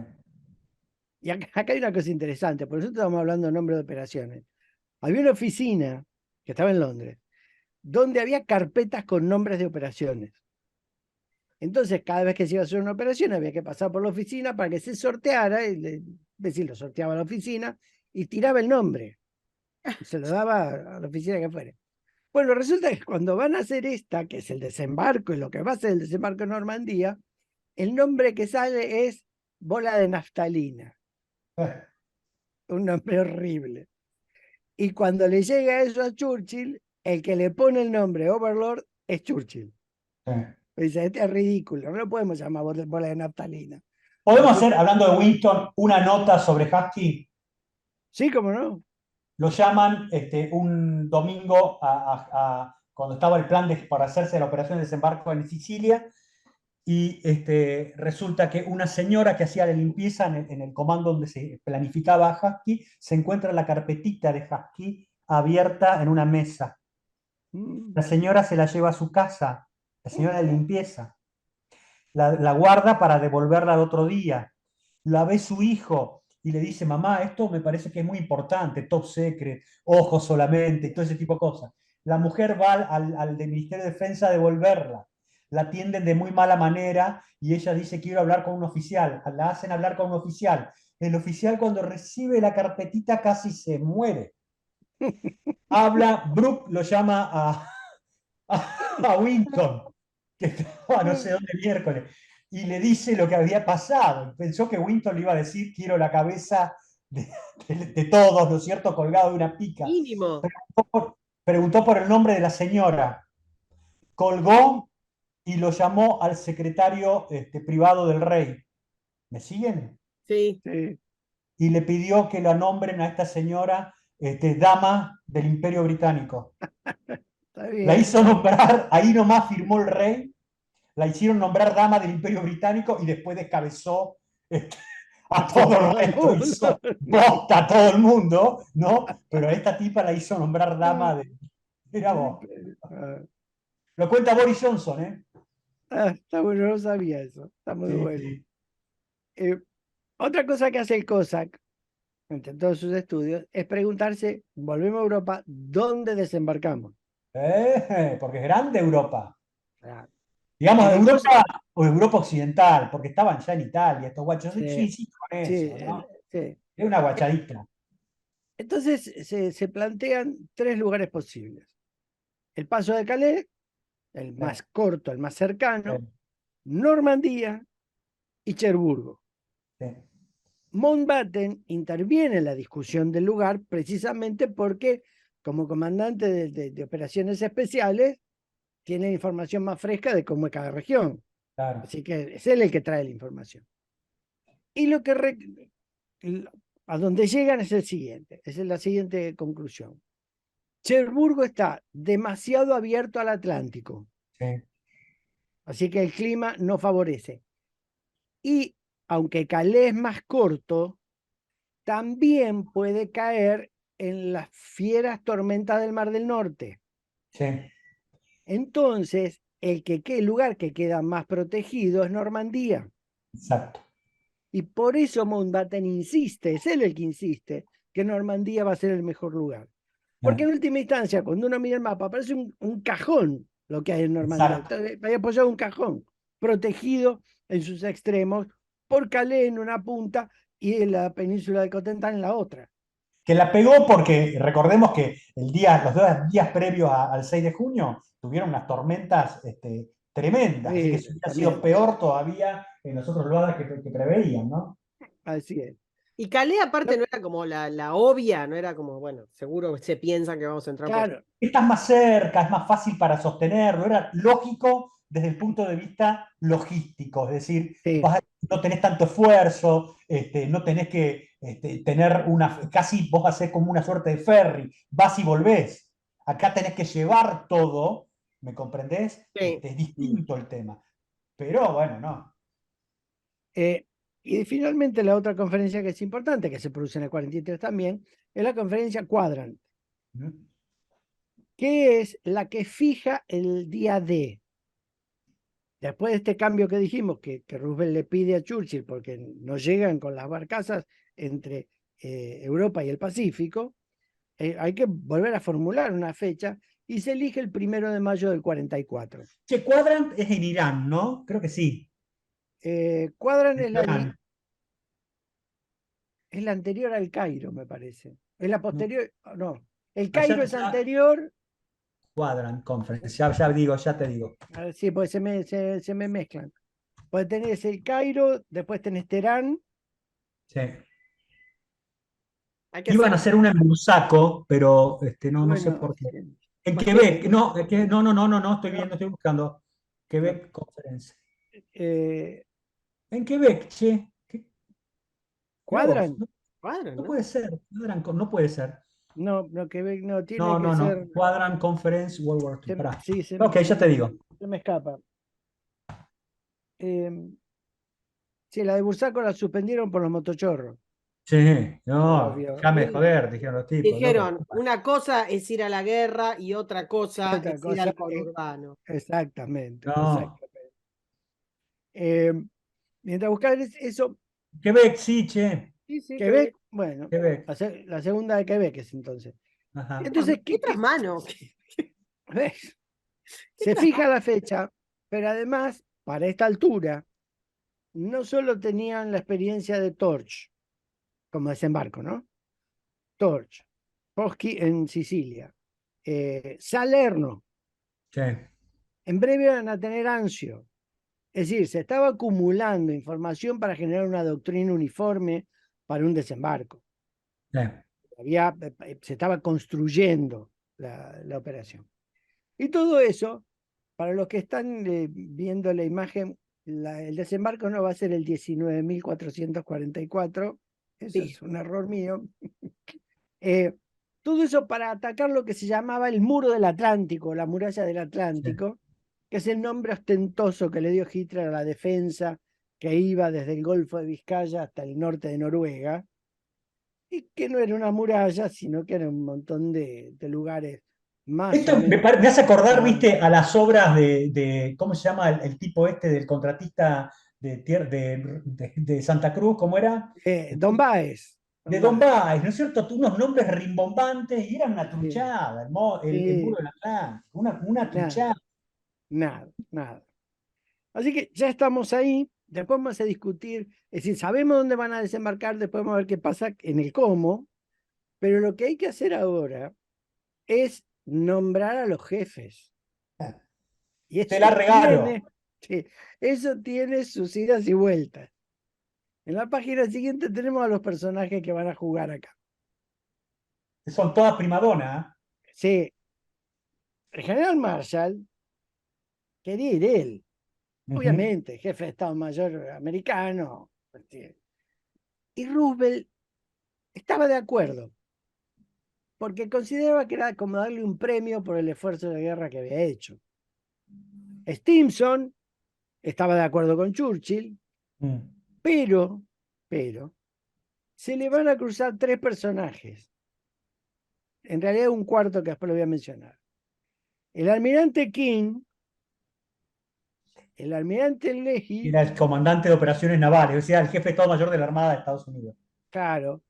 Y acá hay una cosa interesante, por eso estamos hablando de nombre de operaciones. Había una oficina que estaba en Londres, donde había carpetas con nombres de operaciones. Entonces, cada vez que se iba a hacer una operación, había que pasar por la oficina para que se sorteara, es decir, lo sorteaba la oficina y tiraba el nombre. Y se lo daba a la oficina que fuera. Bueno, resulta que cuando van a hacer esta, que es el desembarco, y lo que va a ser el desembarco en Normandía, el nombre que sale es bola de naftalina. Un nombre horrible. Y cuando le llega eso a Churchill, el que le pone el nombre Overlord es Churchill. Sí. Dice, este es ridículo, no lo podemos llamar bola de naftalina. ¿Podemos hacer, hablando de Winston, una nota sobre Husky? Sí, cómo no. Lo llaman un domingo cuando estaba el plan para hacerse la operación de desembarco en Sicilia, y resulta que una señora que hacía la limpieza en el comando donde se planificaba Husky, se encuentra la carpetita de Husky abierta en una mesa. La señora se la lleva a su casa, la señora de limpieza. La guarda para devolverla al otro día. La ve su hijo y le dice, mamá, esto me parece que es muy importante, top secret, ojos solamente, y todo ese tipo de cosas. La mujer va al del Ministerio de Defensa a devolverla. La atienden de muy mala manera y ella dice, quiero hablar con un oficial. La hacen hablar con un oficial. El oficial, cuando recibe la carpetita, casi se muere. Habla, Brooke lo llama a Winton, que estaba no sé dónde miércoles, y le dice lo que había pasado. Pensó que Winton le iba a decir, quiero la cabeza de todos, ¿no es cierto?, colgado de una pica. Mínimo. Preguntó por el nombre de la señora, colgó y lo llamó al secretario privado del rey. ¿Me siguen? Sí. Sí. Y le pidió que la nombren a esta señora dama del Imperio Británico. Está bien. La hizo nombrar, ahí nomás firmó el rey, la hicieron nombrar dama del Imperio Británico y después descabezó a todo el resto, hizo bosta a todo el mundo, ¿no? Pero a esta tipa la hizo nombrar dama de. Mira vos. Lo cuenta Boris Johnson, ¿eh? Está bueno, no sabía eso. Está muy Sí, bueno. sí. Otra cosa que hace el COSAC, entre todos sus estudios, es preguntarse, volvemos a Europa, ¿dónde desembarcamos? Porque es grande Europa. Ah, Digamos, en el Europa COSAC, o Europa Occidental, porque estaban ya en Italia, estos guachos. Sí, con sí, eso, ¿no? sí. Es una guachadita. Entonces se plantean tres lugares posibles. El Paso de Calais, el más corto, el más cercano, Normandía y Cherburgo. Sí. Mountbatten interviene en la discusión del lugar precisamente porque, como comandante de operaciones especiales, tiene información más fresca de cómo es cada región. Claro. Así que es él el que trae la información. Y lo que a donde llegan es el siguiente, es la siguiente conclusión. Cherburgo está demasiado abierto al Atlántico. Sí. Así que el clima no favorece. Y aunque Calais es más corto, también puede caer en las fieras tormentas del Mar del Norte. Sí. Entonces, el lugar que queda más protegido es Normandía. Exacto. Y por eso Mountbatten insiste, es él el que insiste, que Normandía va a ser el mejor lugar. Porque en última instancia, cuando uno mira el mapa, parece un cajón lo que hay en Normandía. Hay apoyado un cajón, protegido en sus extremos, por Calais en una punta y en la península de Cotentin en la otra. Que la pegó porque recordemos que los 2 días previos al 6 de junio tuvieron unas tormentas tremendas, así que eso hubiera sido peor todavía en los otros lugares que preveían, ¿no? Así es. Y Calais aparte no era como la obvia, no era como, bueno, seguro se piensan que vamos a entrar Claro. Estás más cerca, es más fácil para sostenerlo, era lógico desde el punto de vista logístico, es decir, no tenés tanto esfuerzo, no tenés que tener casi vos hacés como una suerte de ferry, vas y volvés. Acá tenés que llevar todo, ¿me comprendés? Sí. Es distinto el tema. Pero bueno, no. Y finalmente la otra conferencia que es importante, que se produce en el 43 también, es la conferencia Quadrant, que es la que fija el día D. Después de este cambio que dijimos, que Roosevelt le pide a Churchill, porque no llegan con las barcazas entre Europa y el Pacífico, hay que volver a formular una fecha y se elige el 1 de mayo del 44. Che, Quadrant es en Irán, ¿no? Creo que sí. Quadrant En Irán. es la anterior al Cairo, me parece. Es la posterior, no. El Allá Cairo es anterior. Quadrant Conference, ya digo, ya te digo. Sí, pues se me mezclan. Pues tenés el Cairo, después tenés Teherán. Sí. Hay que Iban a hacer una en Bursaco, pero no sé Bueno, por qué. En pues Quebec, no, no, estoy viendo, estoy buscando. Quebec Conference. eh, En Quebec, che. Mirá vos, Quadrant. Cuadro, no ¿no? puede ser. No puede ser. No, Quebec no, tiene No, que no, ser. no. Quadrant Conference World War II. Pará. Sí, Ok, ya te digo. se me escapa. Sí, la de Bursaco la suspendieron por los motochorros. Sí, no, Obvio. déjame de joder, dijeron los tipos, loco. Dijeron, una cosa es ir a la guerra y otra cosa Otra es ir cosa, al conurbano. exactamente, No. exactamente. Eh, mientras buscar eso, Quebec, sí, che. Sí, sí, Quebec, bueno, Quebec. la segunda de Quebec es entonces. Ajá. Entonces, ¿Qué otras manos? ¿ves? ¿Qué Se otras fija la fecha, pero además, para esta altura, no solo tenían la experiencia de Torch como desembarco, ¿no? Torch, Poschi en Sicilia, Salerno, Sí. en breve van a tener Anzio. Es decir, se estaba acumulando información para generar una doctrina uniforme para un desembarco. Sí. Se estaba construyendo la operación. Y todo eso, para los que están viendo la imagen, el desembarco no va a ser el 19.444, eso Sí. es un error mío. Todo eso para atacar lo que se llamaba el muro del Atlántico, la muralla del Atlántico, que es el nombre ostentoso que le dio Hitler a la defensa que iba desde el Golfo de Vizcaya hasta el norte de Noruega, y que no era una muralla, sino que era un montón de lugares más o Esto menos. me hace acordar, viste, a las obras ¿cómo se llama el tipo este del contratista de Santa Cruz? ¿Cómo era? Don Baez. De Don Baez, ¿no es cierto? Unos nombres rimbombantes y era una Sí, truchada, el muro sí, del Atlántico, una truchada. nada. Así que ya estamos ahí, después vamos a discutir, es decir, sabemos dónde van a desembarcar, después vamos a ver qué pasa en el cómo, pero lo que hay que hacer ahora es nombrar a los jefes. Y Te la regalo. sí, eso tiene sus idas y vueltas. En la página siguiente tenemos a los personajes que van a jugar acá. Son todas primadonas. Sí, el general Marshall quería ir él, obviamente, jefe de Estado Mayor americano. Y Roosevelt estaba de acuerdo, porque consideraba que era como darle un premio por el esfuerzo de guerra que había hecho. Stimson estaba de acuerdo con Churchill, pero se le van a cruzar tres personajes. En realidad un cuarto que después lo voy a mencionar. El almirante King, el almirante Leahy, Era el comandante de operaciones navales, o sea, el jefe de Estado Mayor de la Armada de Estados Unidos. claro,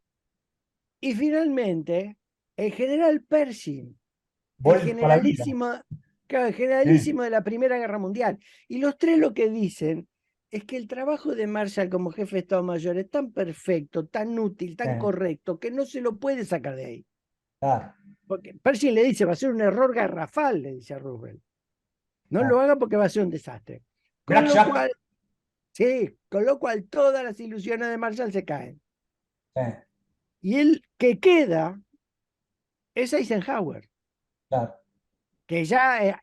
y finalmente el general Pershing, el Vuelta a la vida. generalísimo, claro, el generalísimo de la Primera Guerra Mundial. Y los tres lo que dicen es que el trabajo de Marshall como jefe de Estado Mayor es tan perfecto, tan útil, tan correcto, que no se lo puede sacar de ahí. Claro. Porque Pershing le dice, va a ser un error garrafal, le dice a Roosevelt. No lo haga porque va a ser un desastre. Con lo cual, sí, con lo cual todas las ilusiones de Marshall se caen. Y el que queda es Eisenhower, que ya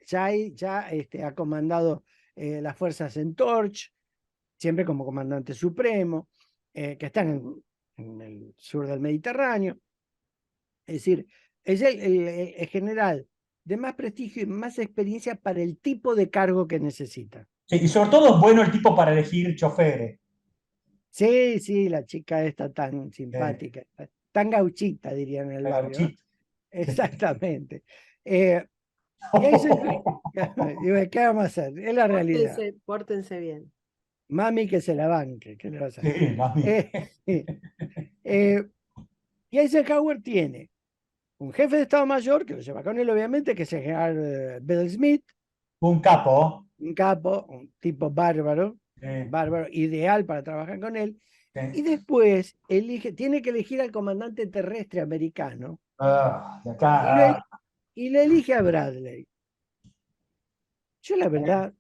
ha comandado las fuerzas en Torch, siempre como comandante supremo, que están en el sur del Mediterráneo. Es decir, es el general de más prestigio y más experiencia para el tipo de cargo que necesita. Sí, y sobre todo es bueno el tipo para elegir choferes. Sí, sí, la chica esta tan simpática, tan gauchita, dirían en el barrio, ¿no? Gauchito. Exactamente. Y ahí se... Digo, ¿qué vamos a hacer? Es la realidad. Pórtense bien. Mami que se la banque, ¿qué le vas a hacer? Sí, mami. Y Eisenhower tiene un jefe de Estado Mayor, que lo lleva con él obviamente, que es el general Bill Smith, Un capo. un capo, un tipo bárbaro, Sí, bárbaro, ideal para trabajar con él. Y sí. después tiene que elegir al comandante terrestre americano De y, lo, acá. y le elige a Bradley. Yo la verdad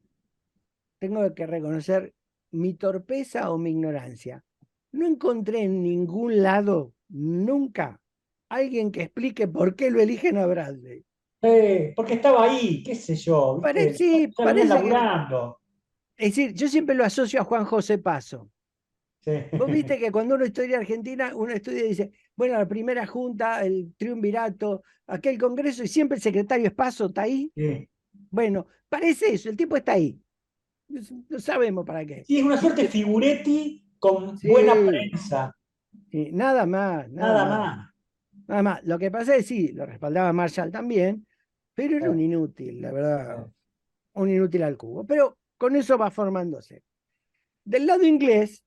tengo que reconocer mi torpeza o mi ignorancia. No encontré en ningún lado, nunca, alguien que explique por qué lo eligen a Bradley. Porque estaba ahí, qué sé yo, ¿viste? Sí, Ya venían parece que... laburando. Es decir, yo siempre lo asocio a Juan José Paso. Sí. Vos viste que cuando uno estudia Argentina, uno estudia y dice, bueno, la primera junta, el triunvirato, aquel congreso, y siempre el secretario es Paso, ¿está ahí? Sí. Bueno, parece eso, el tipo está ahí. No sabemos para qué. Sí, es una suerte de figuretti con buena Sí, prensa, sí, nada más, nada nada más. más. Nada más. Lo que pasa es que sí, lo respaldaba Marshall también, pero era un inútil, la verdad. Un inútil al cubo. Pero con eso va formándose. Del lado inglés,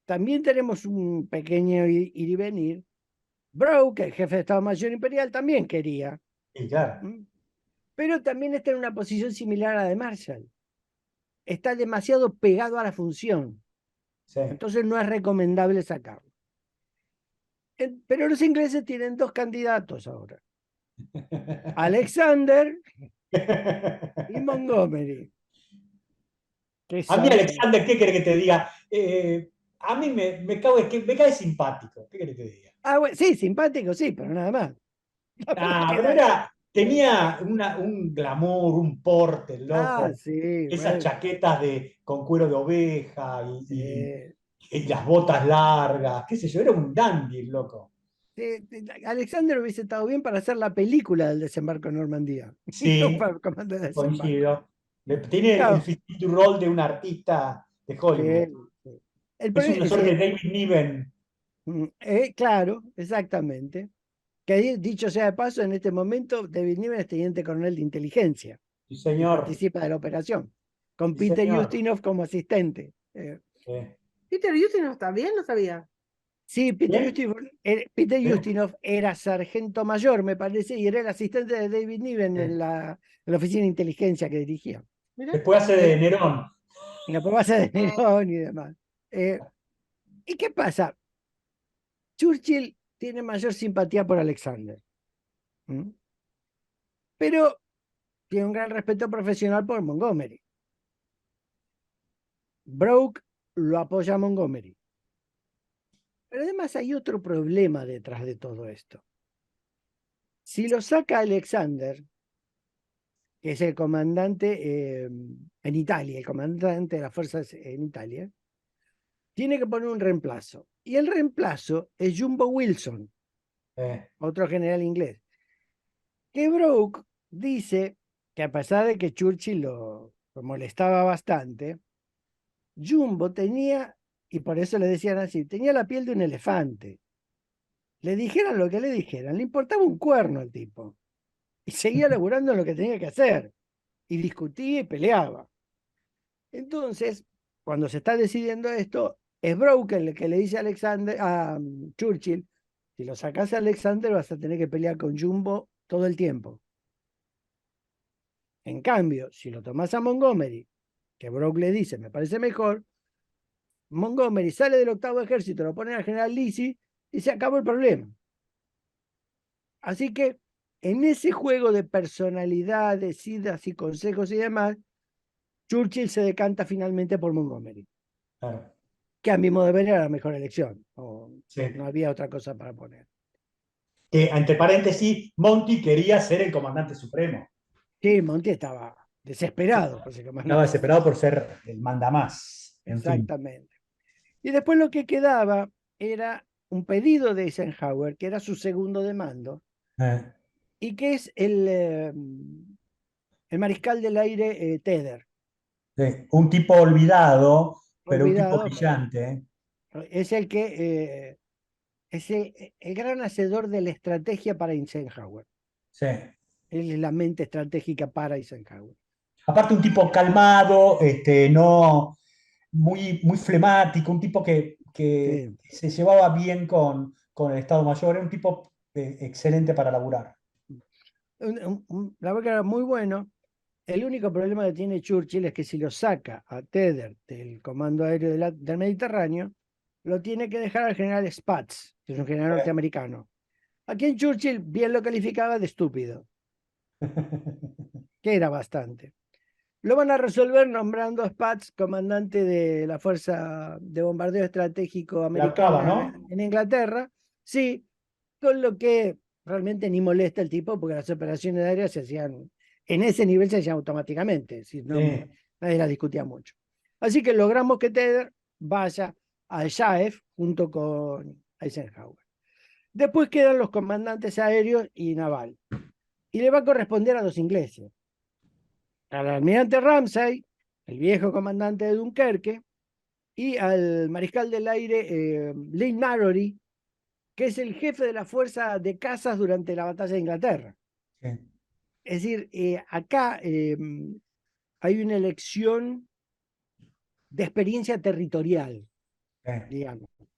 también tenemos un pequeño ir y venir. Broke, el jefe de Estado Mayor Imperial, también quería. Sí, claro. Pero también está en una posición similar a la de Marshall. Está demasiado pegado a la función. Sí. Entonces no es recomendable sacarlo. Pero los ingleses tienen dos candidatos ahora. Alexander y Montgomery. Que A mí, son... Alexander, ¿qué querés que te diga? A mí me cae simpático. ¿Qué querés que te diga? Bueno, sí, simpático, sí, pero nada más. La verdad que Pero tenía un glamour, un porte, el loco. sí, Esas bueno. chaquetas con cuero de oveja Sí, y las botas largas, qué sé yo, era un dandy el loco. Alexander hubiese estado bien para hacer la película del desembarco en Normandía. Y no Sí, para el comando de desembarco. coincido. Tiene el Claro, physique du rol de un artista de Hollywood. sí. El Es una es suerte de decir, David Niven. claro, exactamente. Que dicho sea de paso, en este momento David Niven es teniente coronel de inteligencia Sí, y señor. participa de la operación, con Sí, Peter señor. Ustinov como asistente. Peter Ustinov también, no sabía. Sí, ¿Bien? Peter ¿Eh? Ustinov era sargento mayor, me parece, y era el asistente de David Niven en la oficina de inteligencia que dirigía. Mirá. Después hace Eh, de Nerón. y la base de Nerón y demás. ¿Y qué pasa? Churchill tiene mayor simpatía por Alexander, ¿m? Pero tiene un gran respeto profesional por Montgomery. Broke lo apoya a Montgomery. Pero además hay otro problema detrás de todo esto. Si lo saca Alexander, que es el comandante en Italia, el comandante de las fuerzas en Italia, tiene que poner un reemplazo. Y el reemplazo es Jumbo Wilson, otro general inglés. Que Broke dice que a pesar de que Churchill lo molestaba bastante, Jumbo tenía, y por eso le decían así, tenía la piel de un elefante. Le dijeran lo que le dijeran, le importaba un cuerno al tipo. Y seguía laburando en lo que tenía que hacer. Y discutía y peleaba. Entonces, cuando se está decidiendo esto, es Broke el que le dice a Churchill, si lo sacas a Alexander vas a tener que pelear con Jumbo todo el tiempo. En cambio, si lo tomas a Montgomery, que Broke le dice, me parece mejor, Montgomery sale del octavo ejército, lo pone al general Lisi y se acabó el problema. Así que en ese juego de personalidades, idas y consejos y demás, Churchill se decanta finalmente por Montgomery. Claro. Que a mi modo de ver era la mejor elección. Sí. No había otra cosa para poner. Que, entre paréntesis, Monty quería ser el comandante supremo. Sí, Monty estaba desesperado por ese Estaba comandante. desesperado por ser el mandamás. En Exactamente. Y después lo que quedaba era un pedido de Eisenhower, que era su segundo de mando, y que es el mariscal del aire Tedder. Sí. Un tipo olvidado, pero un tipo Olvidado, brillante. Es el que es el gran hacedor de la estrategia para Eisenhower. Sí. Él es la mente estratégica para Eisenhower. Aparte un tipo calmado, no muy flemático, un tipo que Sí. se llevaba bien con el Estado Mayor, era un tipo excelente para laburar. La verdad que era muy bueno. El único problema que tiene Churchill es que si lo saca a Tedder del Comando Aéreo del Mediterráneo, lo tiene que dejar al general Spaatz, que es un general norteamericano. A quien Churchill bien lo calificaba de estúpido, que era bastante. Lo van a resolver nombrando a Spaatz comandante de la Fuerza de Bombardeo Estratégico La octava, Americana ¿no? en Inglaterra, sí, con lo que realmente ni molesta el tipo, porque las operaciones aéreas se hacían, en ese nivel se hacían automáticamente, si no, Sí. nadie las discutía mucho. Así que logramos que Tedder vaya al JAEF junto con Eisenhower. Después quedan los comandantes aéreos y naval. Y le va a corresponder a los ingleses. Al almirante Ramsay, el viejo comandante de Dunkerque, y al mariscal del aire Lee Mallory, que es el jefe de la fuerza de cazas durante la batalla de Inglaterra. Sí. Es decir, acá hay una elección de experiencia territorial, Sí. digamos. Es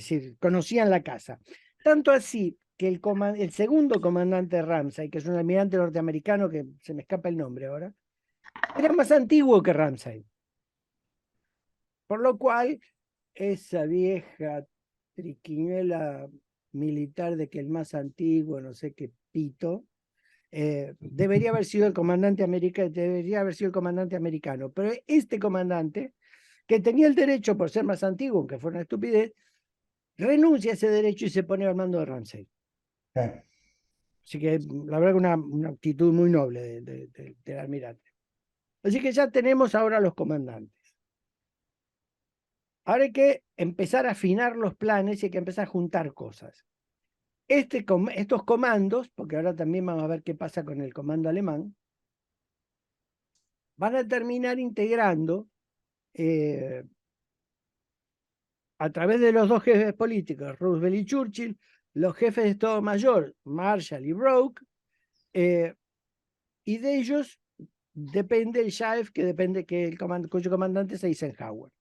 decir, conocían la casa. Tanto así que el segundo comandante Ramsay, que es un almirante norteamericano que se me escapa el nombre ahora, era más antiguo que Ramsay. Por lo cual, esa vieja triquiñuela militar de que el más antiguo, no sé qué pito, debería haber sido el comandante debería haber sido el comandante americano. Pero este comandante, que tenía el derecho por ser más antiguo, aunque fuera una estupidez, renuncia a ese derecho y se pone al mando de Ramsay. Sí. Así que la verdad que una actitud muy noble del almirante. Así que ya tenemos ahora los comandantes. Ahora hay que empezar a afinar los planes y hay que empezar a juntar cosas. Estos comandos, porque ahora también vamos a ver qué pasa con el comando alemán, van a terminar integrando a través de los dos jefes políticos, Roosevelt y Churchill, los jefes de Estado Mayor, Marshall y Brooke, y de ellos depende el JAEF, cuyo comandante es Eisenhower.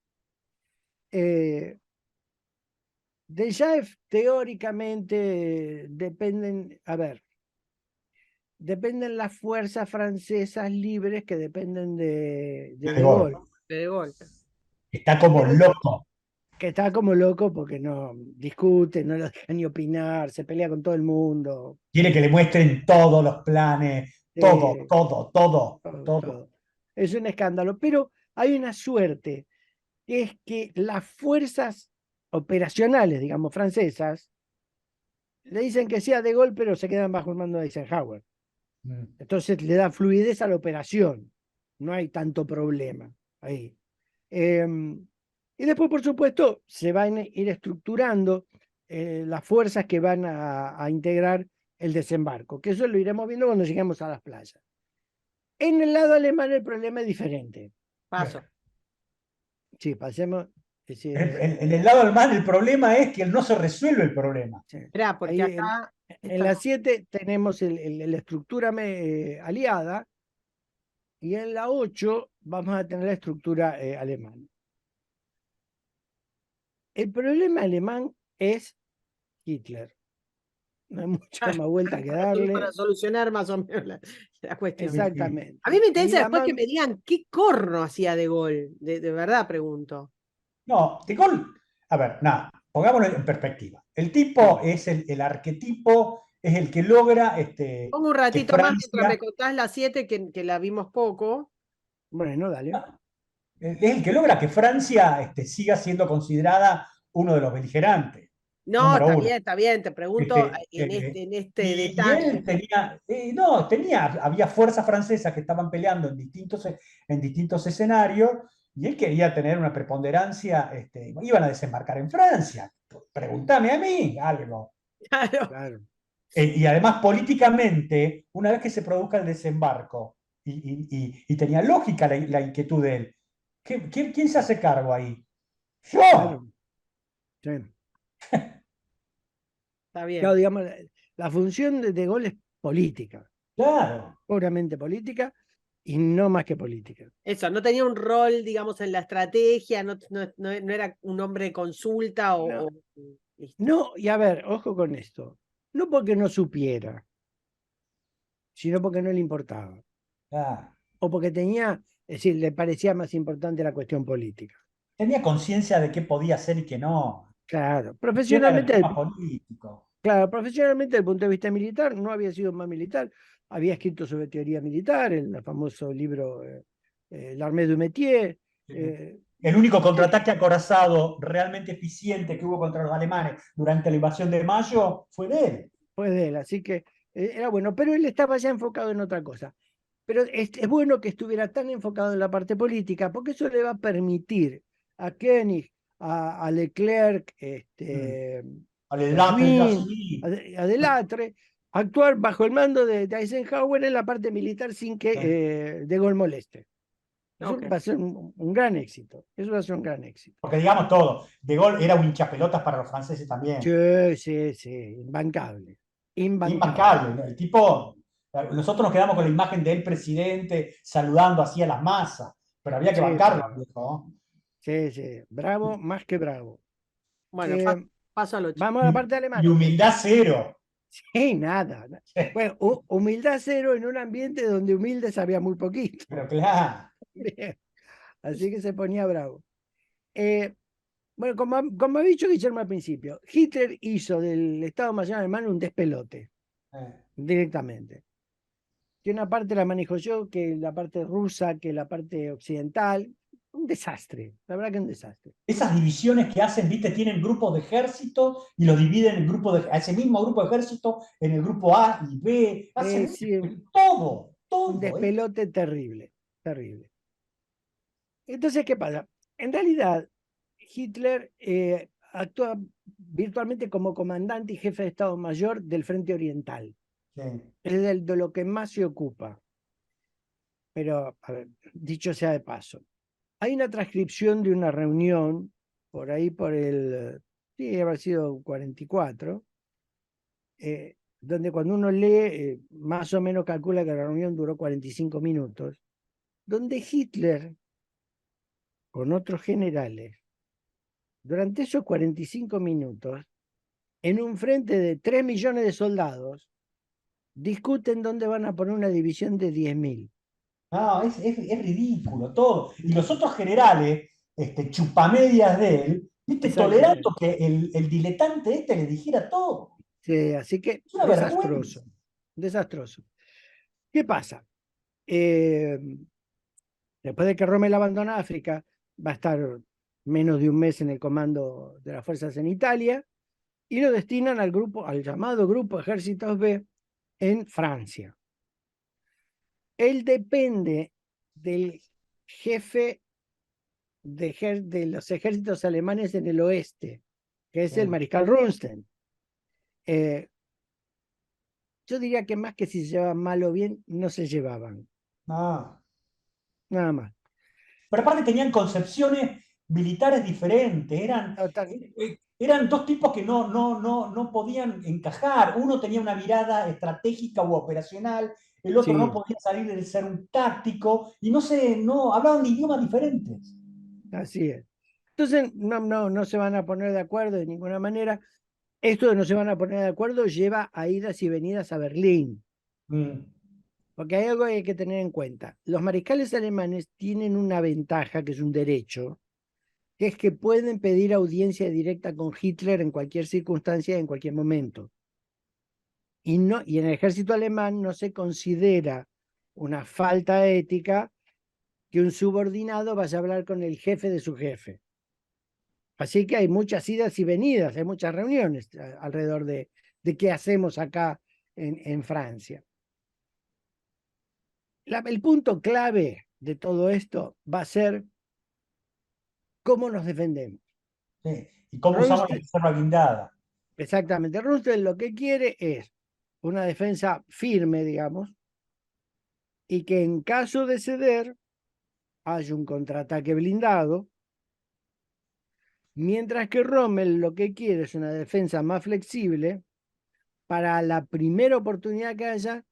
Del JAEF teóricamente dependen las fuerzas francesas libres que dependen de De De Gaulle. Gaulle, De golpe. Está como loco. que está como loco porque no discute, no lo deja ni opinar, se pelea con todo el mundo. Quiere que le muestren todos los planes, todo, eh, todo, todo, todo, todo. todo. Es un escándalo, pero hay una suerte, que es que las fuerzas operacionales, digamos, francesas, le dicen que sea De Gaulle, pero se quedan bajo el mando de Eisenhower. Mm. Entonces le da fluidez a la operación. No hay tanto problema ahí. Y después, por supuesto, se van a ir estructurando las fuerzas que van a integrar el desembarco, que eso lo iremos viendo cuando lleguemos a las playas. En el lado alemán el problema es diferente. Paso. Sí, pasemos. En el lado alemán el problema es que no se resuelve el problema. Sí. Esperá, porque Ahí acá en la 7 tenemos la estructura aliada y en la 8 vamos a tener la estructura alemana. El problema alemán es Hitler. No hay mucha más vuelta que darle. para solucionar más o menos la cuestión. Exactamente. A mí me Y interesa la después que man- me digan qué corno hacía De Gaulle. De verdad pregunto. No, De Gaulle, a ver, nada, pongámoslo en perspectiva. El tipo es el arquetipo, es el que logra Pongo un que ratito más mientras me Francia, contás la 7, que la vimos poco. Bueno, dale. es el que logra que Francia siga siendo considerada uno de los beligerantes, No, número uno. está bien, te pregunto en este Y él detalle. tenía, no, había fuerzas francesas que estaban peleando en distintos escenarios y él quería tener una preponderancia, iban a desembarcar en Francia. Pregúntame a mí algo. Claro. Claro. Y además políticamente, una vez que se produzca el desembarco, y tenía lógica la inquietud de él, ¿quién se hace cargo ahí? Yo. Claro. Sí. Está bien. Claro, digamos, la función de Gaulle es política, Claro. puramente política y no más que política. Eso, no tenía un rol, digamos, en la estrategia, no era un hombre de consulta No. listo. No, y a ver, ojo con esto, no porque no supiera, sino porque no le importaba, Claro. o porque tenía, es decir, le parecía más importante la cuestión política. Tenía conciencia de qué podía hacer y qué no. Claro, Era el profesionalmente, tema político. claro, profesionalmente, desde el punto de vista militar, no había sido más militar, había escrito sobre teoría militar, el famoso libro L'Armée du Métier. El único contraataque acorazado realmente eficiente que hubo contra los alemanes durante la invasión de Mayo fue de él. Fue de él, así que era bueno, pero él estaba ya enfocado en otra cosa. Pero es bueno que estuviera tan enfocado en la parte política, porque eso le va a permitir a Koenig, a Leclerc, A a ya Juin, sí. a Delattre, actuar bajo el mando de Eisenhower en la parte militar sin que De Gaulle moleste. Eso Ok. va a ser un gran éxito. Eso va a ser un gran éxito. Porque digamos todo, De Gaulle era un hinchapelotas para los franceses también. Sí, sí, sí, imbancable. Imbancable. Imbancable, ¿no? El tipo, nosotros nos quedamos con la imagen del presidente saludando así a las masas, pero había que Sí, bancarlo, pero, viejo. sí, sí, bravo, más que bravo. Bueno, Eh, paso al 8. Vamos a la parte Y alemana, entonces. humildad cero. Sí, nada. Bueno, humildad cero en un ambiente donde humilde sabía muy poquito. Pero claro. Bien. Así que se ponía bravo. Bueno, como ha dicho Guillermo al principio, Hitler hizo del Estado Mayor alemán un despelote, directamente. Que una parte la manejo yo, que la parte rusa, que la parte occidental. Un desastre, la verdad que un desastre. Esas divisiones que hacen, viste, tienen grupos de ejército y los dividen en grupos a ese mismo grupo de ejército en el grupo A y B. Hacen Sí, todo, un todo. despelote terrible, terrible. Entonces, ¿qué pasa? En realidad, Hitler actúa virtualmente como comandante y jefe de Estado Mayor del Frente Oriental. Sí. Es de lo que más se ocupa. Pero, a ver, dicho sea de paso, hay una transcripción de una reunión, por ahí por sí, habrá sido 44, donde cuando uno lee, más o menos calcula que la reunión duró 45 minutos, donde Hitler, con otros generales, durante esos 45 minutos, en un frente de 3 millones de soldados, discuten dónde van a poner una división de 10.000. No, es ridículo todo. Y los otros generales, chupamedias de él, viste, Exactamente. tolerando que el diletante le dijera todo. Sí, así que Es una vergüenza. desastroso, desastroso. ¿Qué pasa? Después de que Rommel abandona África, va a estar menos de un mes en el comando de las fuerzas en Italia y lo destinan al llamado Grupo Ejércitos B en Francia. Él depende del jefe de los ejércitos alemanes en el oeste, que es el mariscal Rundstedt. Yo diría que más que si se llevaban mal o bien, no se llevaban. No. Nada más. Pero aparte tenían concepciones militares diferentes, eran dos tipos que no podían encajar. Uno tenía una mirada estratégica u operacional, el otro no Sí, podía salir de ser un táctico y no hablaban idiomas diferentes. así es. Entonces, no se van a poner de acuerdo de ninguna manera. Esto de no se van a poner de acuerdo lleva a idas y venidas a Berlín. Porque hay algo que hay que tener en cuenta. Los mariscales alemanes tienen una ventaja, que es un derecho, que es que pueden pedir audiencia directa con Hitler en cualquier circunstancia, en cualquier momento. Y en el ejército alemán no se considera una falta ética que un subordinado vaya a hablar con el jefe de su jefe. Así que hay muchas idas y venidas, hay muchas reuniones alrededor de qué hacemos acá en Francia. El punto clave de todo esto va a ser cómo nos defendemos. Sí. ¿Y cómo usamos la reserva blindada? Exactamente. Roosevelt lo que quiere es una defensa firme, digamos, y que en caso de ceder haya un contraataque blindado Mientras que Rommel lo que quiere es una defensa más flexible para la primera oportunidad que haya,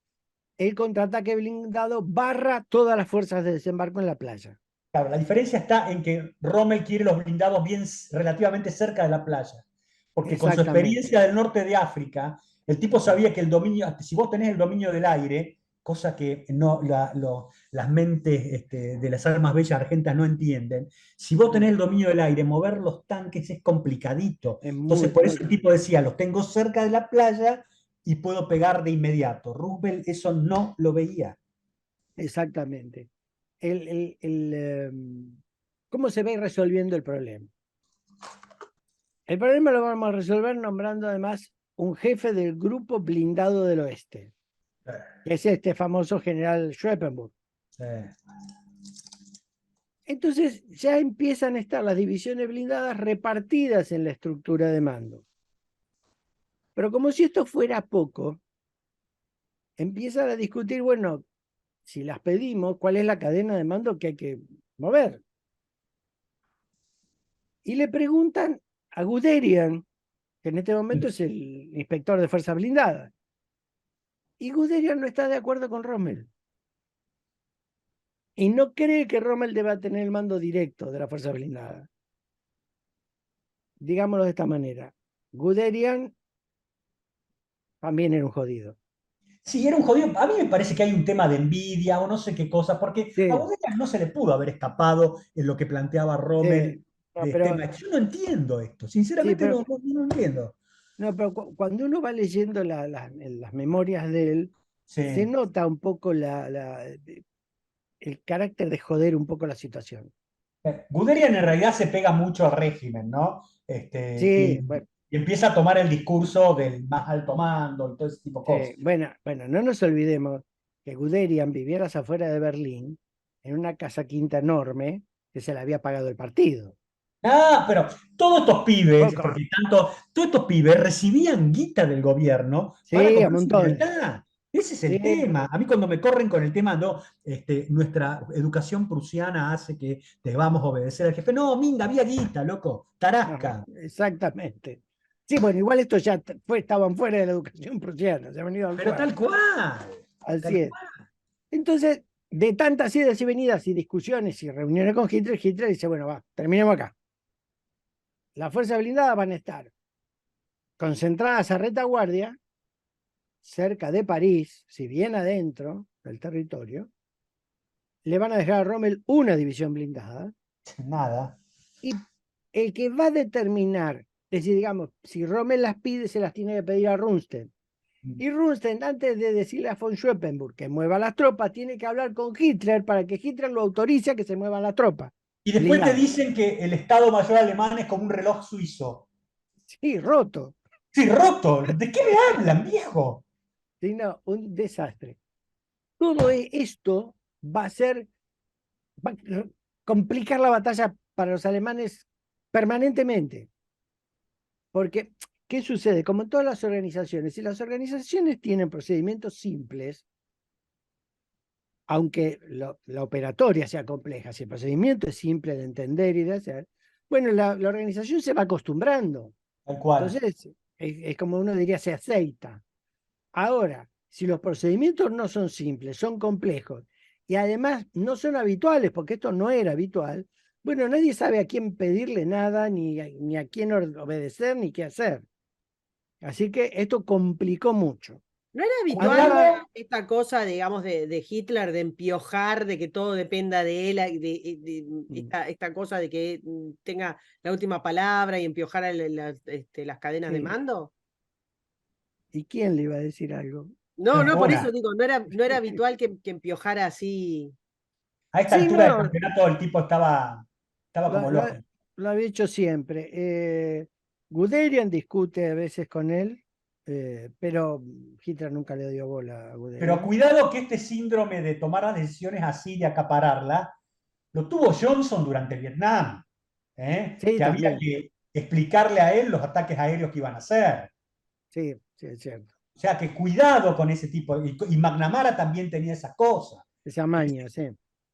el contraataque blindado barra todas las fuerzas de desembarco en la playa. Claro, la diferencia está en que Rommel quiere los blindados bien relativamente cerca de la playa, porque con su experiencia del norte de África, el tipo sabía que el dominio, si vos tenés el dominio del aire, cosa que no, las mentes de las almas bellas argentas no entienden, si vos tenés el dominio del aire, mover los tanques es complicadito. Entonces, por eso el tipo decía, los tengo cerca de la playa y puedo pegar de inmediato. Roosevelt eso no lo veía. Exactamente. ¿Cómo se va a ir resolviendo el problema? El problema lo vamos a resolver nombrando además un jefe del grupo blindado del oeste, que es este famoso general Schweppenburg. Entonces ya empiezan a estar las divisiones blindadas repartidas en la estructura de mando. Pero como si esto fuera poco, empiezan a discutir, bueno, si las pedimos, ¿cuál es la cadena de mando que hay que mover? Y le preguntan a Guderian, que en este momento es el inspector de fuerzas blindadas. Y Guderian no está de acuerdo con Rommel. Y no cree que Rommel deba tener el mando directo de la fuerza blindada. Digámoslo de esta manera. Guderian también era un jodido. Sí, era un jodido. A mí me parece que hay un tema de envidia o no sé qué cosa, porque Sí. a Guderian no se le pudo haber escapado en lo que planteaba Rommel. Sí. No, pero, Yo no entiendo esto, sinceramente sí, pero, no entiendo. no, pero cuando uno va leyendo las memorias de él, Sí. se nota un poco el carácter de joder un poco la situación. Guderian en realidad se pega mucho al régimen, ¿no? Sí, y empieza a tomar el discurso del más alto mando y todo ese tipo de cosas. Bueno, no nos olvidemos que Guderian vivía a las afueras de Berlín en una casa quinta enorme que se le había pagado el partido. Ah, pero todos estos pibes, porque todos estos pibes recibían guita del gobierno para a comprar su montones. libertad. Ese es el tema. A mí cuando me corren con el tema, no, nuestra educación prusiana hace que debamos obedecer al jefe. No, minga, había guita, loco, tarasca. No, exactamente. Sí, bueno, igual estos ya estaban fuera de la educación prusiana, se han venido al Pero cuadro. tal cual. Así es. Entonces, de tantas idas y venidas y discusiones y reuniones con Hitler, Hitler dice, bueno, va, terminemos acá. Las fuerzas blindadas van a estar concentradas a retaguardia, cerca de París, si bien adentro del territorio. Le van a dejar a Rommel una división blindada. Nada. Y el que va a determinar, es decir, digamos, si Rommel las pide, se las tiene que pedir a Rundstedt. Y Rundstedt, antes de decirle a von Schweppenburg que mueva las tropas, tiene que hablar con Hitler para que Hitler lo autorice a que se muevan las tropas. Y después te dicen que el Estado Mayor alemán es como un reloj suizo. Sí, roto. Sí, roto. ¿De qué me hablan, viejo? Sí, no, un desastre. Todo esto va a complicar la batalla para los alemanes permanentemente. Porque, ¿qué sucede? Como en todas las organizaciones, si las organizaciones tienen procedimientos simples, aunque la operatoria sea compleja, si el procedimiento es simple de entender y de hacer, bueno, la organización se va acostumbrando. Tal cual. Entonces, es como uno diría, se aceita. Ahora, si los procedimientos no son simples, son complejos, y además no son habituales, porque esto no era habitual, bueno, nadie sabe a quién pedirle nada, ni a quién obedecer, ni qué hacer. Así que esto complicó mucho. ¿No era habitual esta cosa, digamos, de Hitler, de empiojar, de que todo dependa de él, esta cosa de que tenga la última palabra y empiojar las cadenas de mando? ¿Y quién le iba a decir algo? No, por eso digo, no era habitual que empiojara así. A esta altura del campeonato el tipo estaba como loco. Lo había hecho siempre. Guderian discute a veces con él, pero Hitler nunca le dio bola a Guderian. Pero cuidado que este síndrome de tomar las decisiones así, de acapararla, lo tuvo Johnson durante el Vietnam. Sí, que había que explicarle a él los ataques aéreos que iban a hacer. Sí, es cierto. O sea que cuidado con ese tipo. Y McNamara también tenía esas cosas. Esa maña, sí.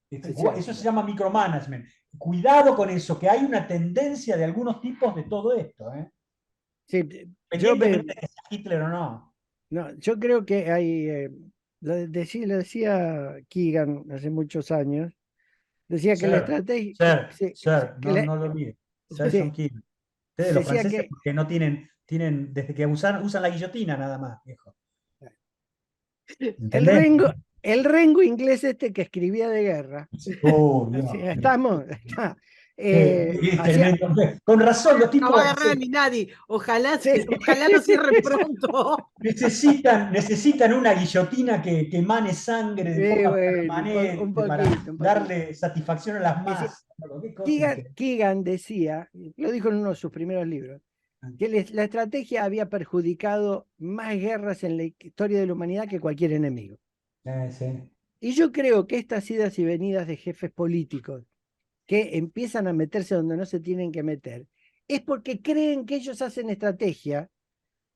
Eso se llama micromanagement. Cuidado con eso, que hay una tendencia de algunos tipos de todo esto, ¿eh? Sí, Independientemente de que sea Hitler o no. no, yo creo que hay, lo decía Keegan hace muchos años, decía que la estrategia, No, no lo olvides. Sir John Keegan. Ustedes los decía franceses que que no tienen, desde que usan la guillotina nada más, viejo. el ¿Entendés? Rengo inglés este que escribía de guerra, Dios. sí, estamos, Es hacía, tremendo. Con razón, los No tipos va a agarrar a mi nadie. Ojalá, sí, ojalá lo cierren pronto. necesitan una guillotina que emane sangre de sí, forma bueno, un permanente para poquito, un poquito. darle satisfacción a las Es decir, masas. Qué cosa increíble. Keegan decía, lo dijo en uno de sus primeros libros, que la estrategia había perjudicado más guerras en la historia de la humanidad que cualquier enemigo. Sí. Y yo creo que estas idas y venidas de jefes políticos que empiezan a meterse donde no se tienen que meter, es porque creen que ellos hacen estrategia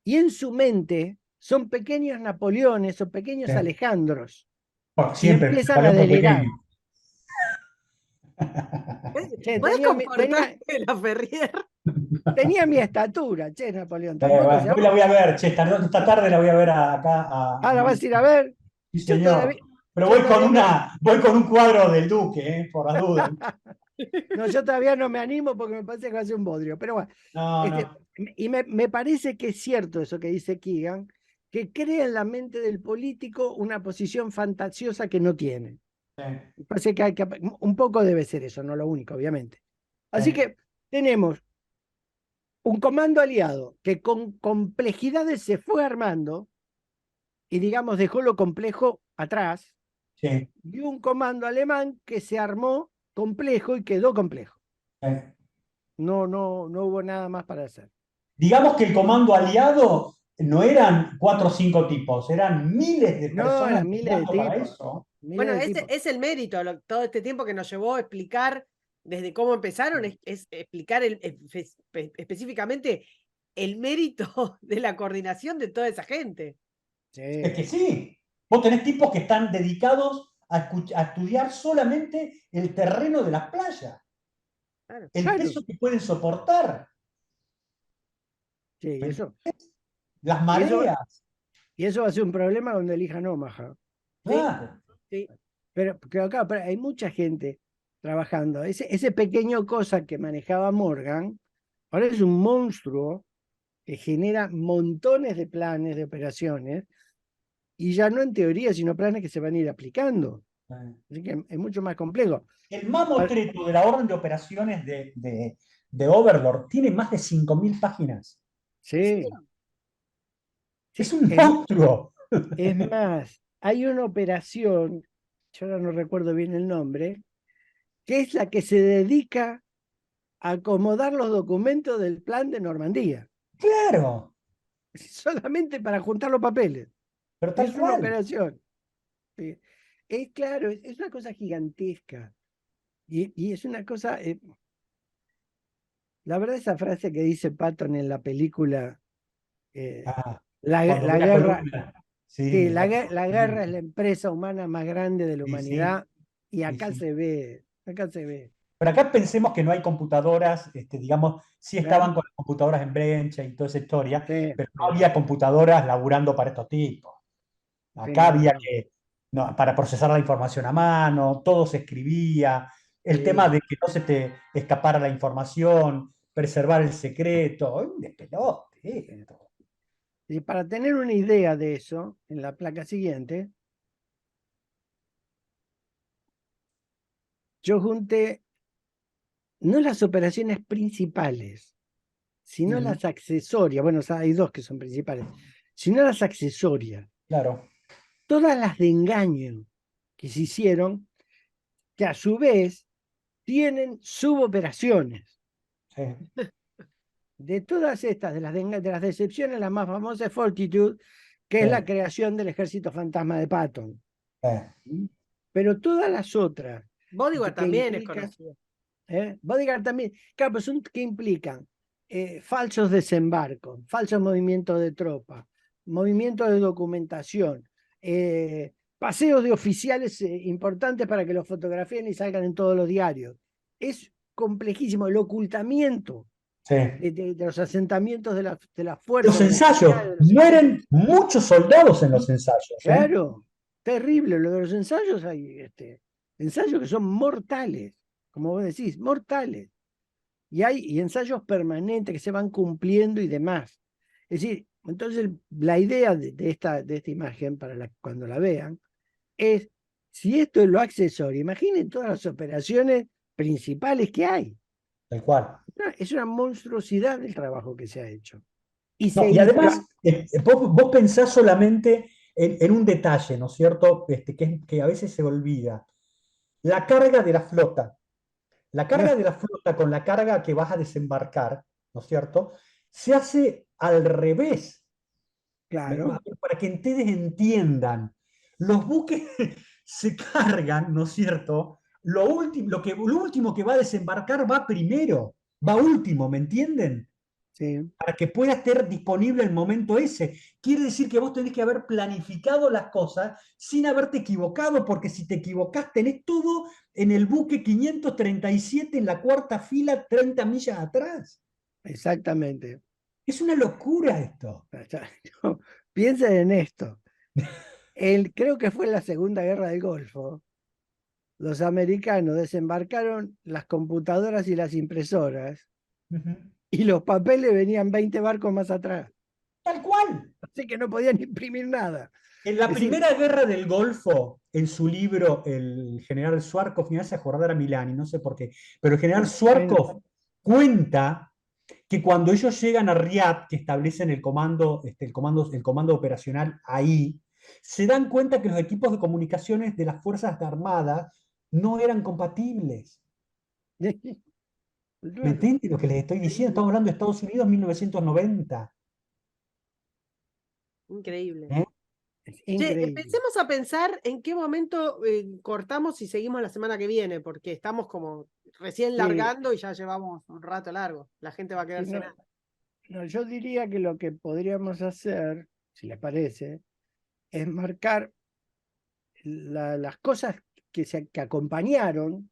y en su mente son pequeños Napoleones o pequeños Sí. Alejandros y Siempre empiezan a delegar. Che, ¿Puedes tenía comportarte la Ferrier? mi estatura, che, Napoleón, tampoco Bueno, se hoy la llama. voy a ver, che, esta tarde la voy a ver acá. Ah, la vas a ir a ver. Sí, Yo señor. todavía, Pero yo todavía no, voy con un cuadro del Duque, por las dudas. no, yo todavía no me animo porque me parece que va a ser un bodrio. Pero bueno, No. y me parece que es cierto eso que dice Keegan, que crea en la mente del político una posición fantasiosa que no tiene. Sí, Me parece que un poco debe ser eso, no lo único, obviamente. Así que tenemos un comando aliado que con complejidades se fue armando y, digamos, dejó lo complejo atrás, sí. y un comando alemán que se armó complejo y quedó complejo. No hubo nada más para hacer. Digamos que el comando aliado no eran 4 o 5 tipos, eran miles de No, personas eran miles de luchando para tipos. eso. Bueno, ese es el mérito, todo este tiempo que nos llevó a explicar desde cómo empezaron, es explicar específicamente el mérito de la coordinación de toda esa gente. Es que sí, vos tenés tipos que están dedicados a estudiar solamente el terreno de las playas, Claro. el peso que pueden soportar, Sí, las mareas. y eso va a ser un problema cuando elijan Omaha. Claro. Sí. Pero acá hay mucha gente trabajando. Ese pequeño cosa que manejaba Morgan, ahora es un monstruo que genera montones de planes, de operaciones, y ya no en teoría, sino planes que se van a ir aplicando. Así que es mucho más complejo. El mamotreto de la orden de operaciones de Overlord tiene más de 5.000 páginas. Sí. Es un monstruo. Es más, hay una operación, yo ahora no recuerdo bien el nombre, que es la que se dedica a acomodar los documentos del plan de Normandía. Claro. Solamente para juntar los papeles. Pero tal Es una cual. operación. Sí. Claro, es una cosa gigantesca. Y es una cosa. La verdad, esa frase que dice Patton en la película, la guerra. Sí, la guerra es la empresa humana más grande de la humanidad. Y acá se ve. Acá se ve. Pero acá pensemos que no hay computadoras, digamos, sí estaban con las computadoras en brecha y toda esa historia, pero no había computadoras laburando para estos tipos. Acá había que, para procesar la información a mano, todo se escribía, el tema de que no se te escapara la información, preservar el secreto, un despelote esto. Y para tener una idea de eso, en la placa siguiente, yo junté no las operaciones principales, sino las accesorias. Bueno, hay dos que son principales, sino las accesorias. Claro. Todas las de engaño que se hicieron, que a su vez tienen suboperaciones. Sí. De todas estas, de las decepciones, la más famosa es Fortitude, que es la creación del ejército fantasma de Patton. Pero todas las otras. Bodyguard también es conocido. Bodyguard también. Claro, pues que implican falsos desembarcos, falsos movimientos de tropas, movimientos de documentación, paseos de oficiales importantes para que los fotografíen y salgan en todos los diarios. Es complejísimo. El ocultamiento Sí. de los asentamientos de las fuerzas. Los de los ensayos, oficiales, de los mueren muchos soldados en los ensayos. ¿eh? Claro, terrible. Lo de los ensayos, hay ensayos que son mortales, como vos decís, mortales. Y hay ensayos permanentes que se van cumpliendo y demás. Es decir, entonces la idea de esta imagen, cuando la vean, es, si esto es lo accesorio, imaginen todas las operaciones principales que hay. Tal cual. Es una monstruosidad el trabajo que se ha hecho. No, y además, vos pensás solamente en un detalle, ¿no es cierto? Que a veces se olvida. La carga de la flota. La carga de la flota con la carga que vas a desembarcar, ¿no es cierto? Se hace al revés. Claro. Para que ustedes entiendan. Los buques se cargan, ¿no es cierto? Lo último que va a desembarcar va primero, va último, ¿me entienden? Sí. Para que pueda estar disponible el momento ese. Quiere decir que vos tenés que haber planificado las cosas sin haberte equivocado, porque si te equivocás tenés todo en el buque 537 en la cuarta fila, 30 millas atrás. Exactamente. Es una locura esto. No, piensen en esto. Creo que fue en la Segunda Guerra del Golfo. Los americanos desembarcaron las computadoras y las impresoras y los papeles venían 20 barcos más atrás. Tal cual. Así que no podían imprimir nada. En la Primera Guerra del Golfo, en su libro, el general Schwarzkopf, me hace acordar a Milani, no sé por qué, pero el general Schwarzkopf cuenta que cuando ellos llegan a Riad, que establecen el comando operacional ahí, se dan cuenta que los equipos de comunicaciones de las Fuerzas Armadas no eran compatibles. ¿Me entiendes lo que les estoy diciendo? Estamos hablando de Estados Unidos 1990. Increíble. ¿Eh? Increíble. Empecemos a pensar en qué momento cortamos y seguimos la semana que viene, porque estamos como recién largando y ya llevamos un rato largo. La gente va a quedar cenar. No, yo diría que lo que podríamos hacer, si les parece, es marcar las cosas que acompañaron,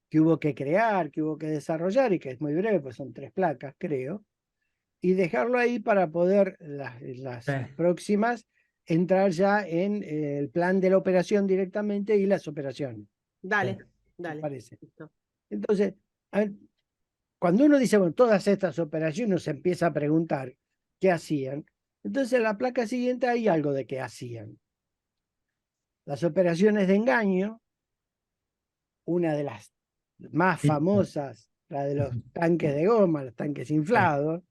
que hubo que crear, que hubo que desarrollar, y que es muy breve, pues son 3 placas, creo, y dejarlo ahí para poder las próximas entrar ya en el plan de la operación directamente y las operaciones. Dale, ¿Me dale. parece? Listo. Entonces, cuando uno dice, bueno, todas estas operaciones, uno se empieza a preguntar qué hacían. Entonces, en la placa siguiente hay algo de qué hacían. Las operaciones de engaño, una de las más famosas, la de los tanques de goma, los tanques inflados,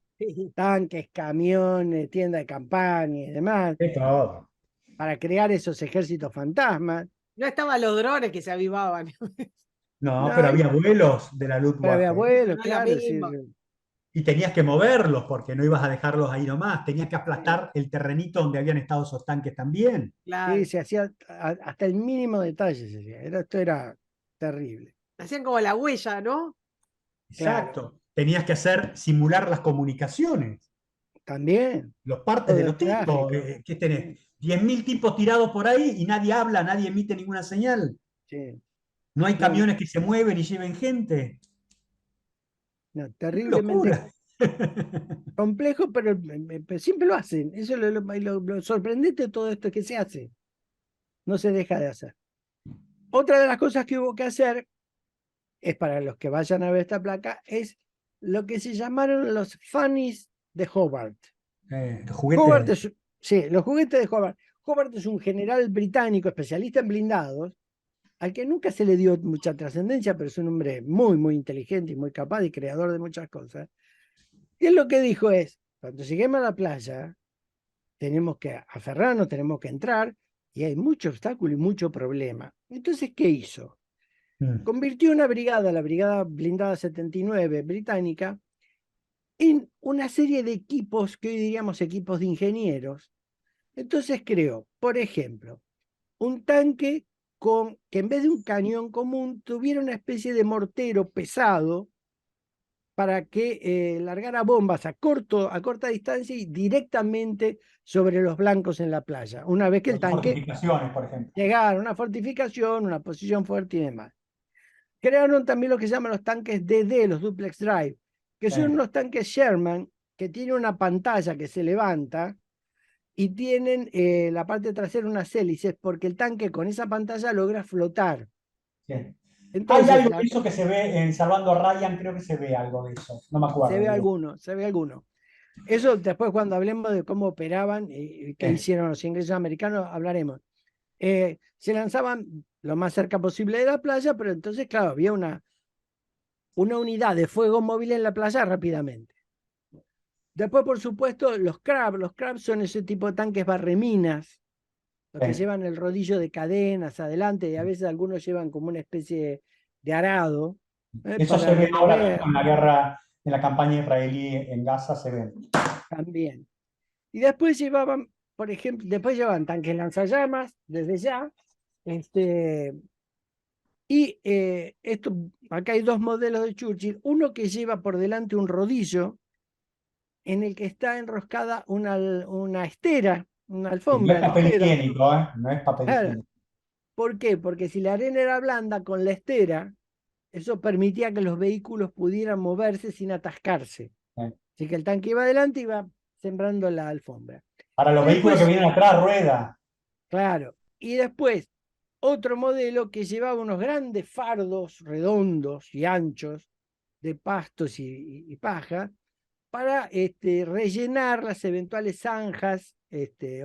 tanques, camiones, tiendas de campaña y demás, para crear esos ejércitos fantasmas. No estaban los drones que se avivaban. No, pero había vuelos de la Pero Luftwaffe. había vuelos, No, claro. Y tenías que moverlos porque no ibas a dejarlos ahí nomás. Tenías que aplastar el terrenito donde habían estado esos tanques también. Claro. Sí, se hacía hasta el mínimo detalle. Esto era terrible. Hacían como la huella, ¿no? Exacto. Claro. Tenías que simular las comunicaciones. También. Los partes de los tráfico. tipos. ¿Qué tenés? 10.000 tipos tirados por ahí y nadie habla, nadie emite ninguna señal. Sí. No hay camiones que se mueven y lleven gente. No, terriblemente complejo, pero siempre lo hacen. Eso es lo sorprendente de todo esto, que se hace. No se deja de hacer. Otra de las cosas que hubo que hacer, es para los que vayan a ver esta placa, es lo que se llamaron los funnies de Hobart. Los juguetes. Los juguetes de Hobart. Hobart es un general británico especialista en blindados, al que nunca se le dio mucha trascendencia, pero es un hombre muy, muy inteligente y muy capaz y creador de muchas cosas. Y él lo que dijo es, cuando lleguemos a la playa, tenemos que aferrarnos, tenemos que entrar, y hay mucho obstáculo y mucho problema. Entonces, ¿qué hizo? Convirtió una brigada, la Brigada Blindada 79 británica, en una serie de equipos que hoy diríamos equipos de ingenieros. Entonces creó, por ejemplo, un tanque que en vez de un cañón común tuviera una especie de mortero pesado para que largara bombas a corta distancia y directamente sobre los blancos en la playa. Una vez que el Las tanque fortificaciones, por ejemplo. llegara a una fortificación, una posición fuerte y demás. Crearon también lo que se llaman los tanques DD, los Duplex Drive, que son Sí. unos tanques Sherman que tienen una pantalla que se levanta y tienen la parte trasera unas hélices porque el tanque con esa pantalla logra flotar. Sí. Hay Entonces, algo de eso que se ve en Salvando a Ryan, creo que se ve algo de eso. No me se acuerdo. ve Digo. alguno, se ve alguno. Eso después cuando hablemos de cómo operaban y qué Sí. hicieron los ingleses americanos, hablaremos. Se lanzaban lo más cerca posible de la playa, pero entonces, claro, había una unidad de fuego móvil en la playa rápidamente. Después, por supuesto, los Crab. Los Crab son ese tipo de tanques barreminas, los que Sí. llevan el rodillo de cadenas adelante y a veces algunos llevan como una especie de arado Eso para se ve ahora remover con la guerra, en la campaña israelí en Gaza, se ve. también. Y después llevaban, por ejemplo, después llevaban tanques lanzallamas desde ya. Y acá hay dos modelos de Churchill. Uno que lleva por delante un rodillo en el que está enroscada una estera, una Que no alfombra es papel ligera. higiénico, ¿eh? No es papel Claro. higiénico. ¿Por qué? Porque si la arena era blanda con la estera, eso permitía que los vehículos pudieran moverse sin atascarse. Así que el tanque iba adelante y iba sembrando la alfombra. Para los Y vehículos que después, vienen atrás, rueda. claro, y después otro modelo que llevaba unos grandes fardos redondos y anchos de pastos y paja para rellenar las eventuales zanjas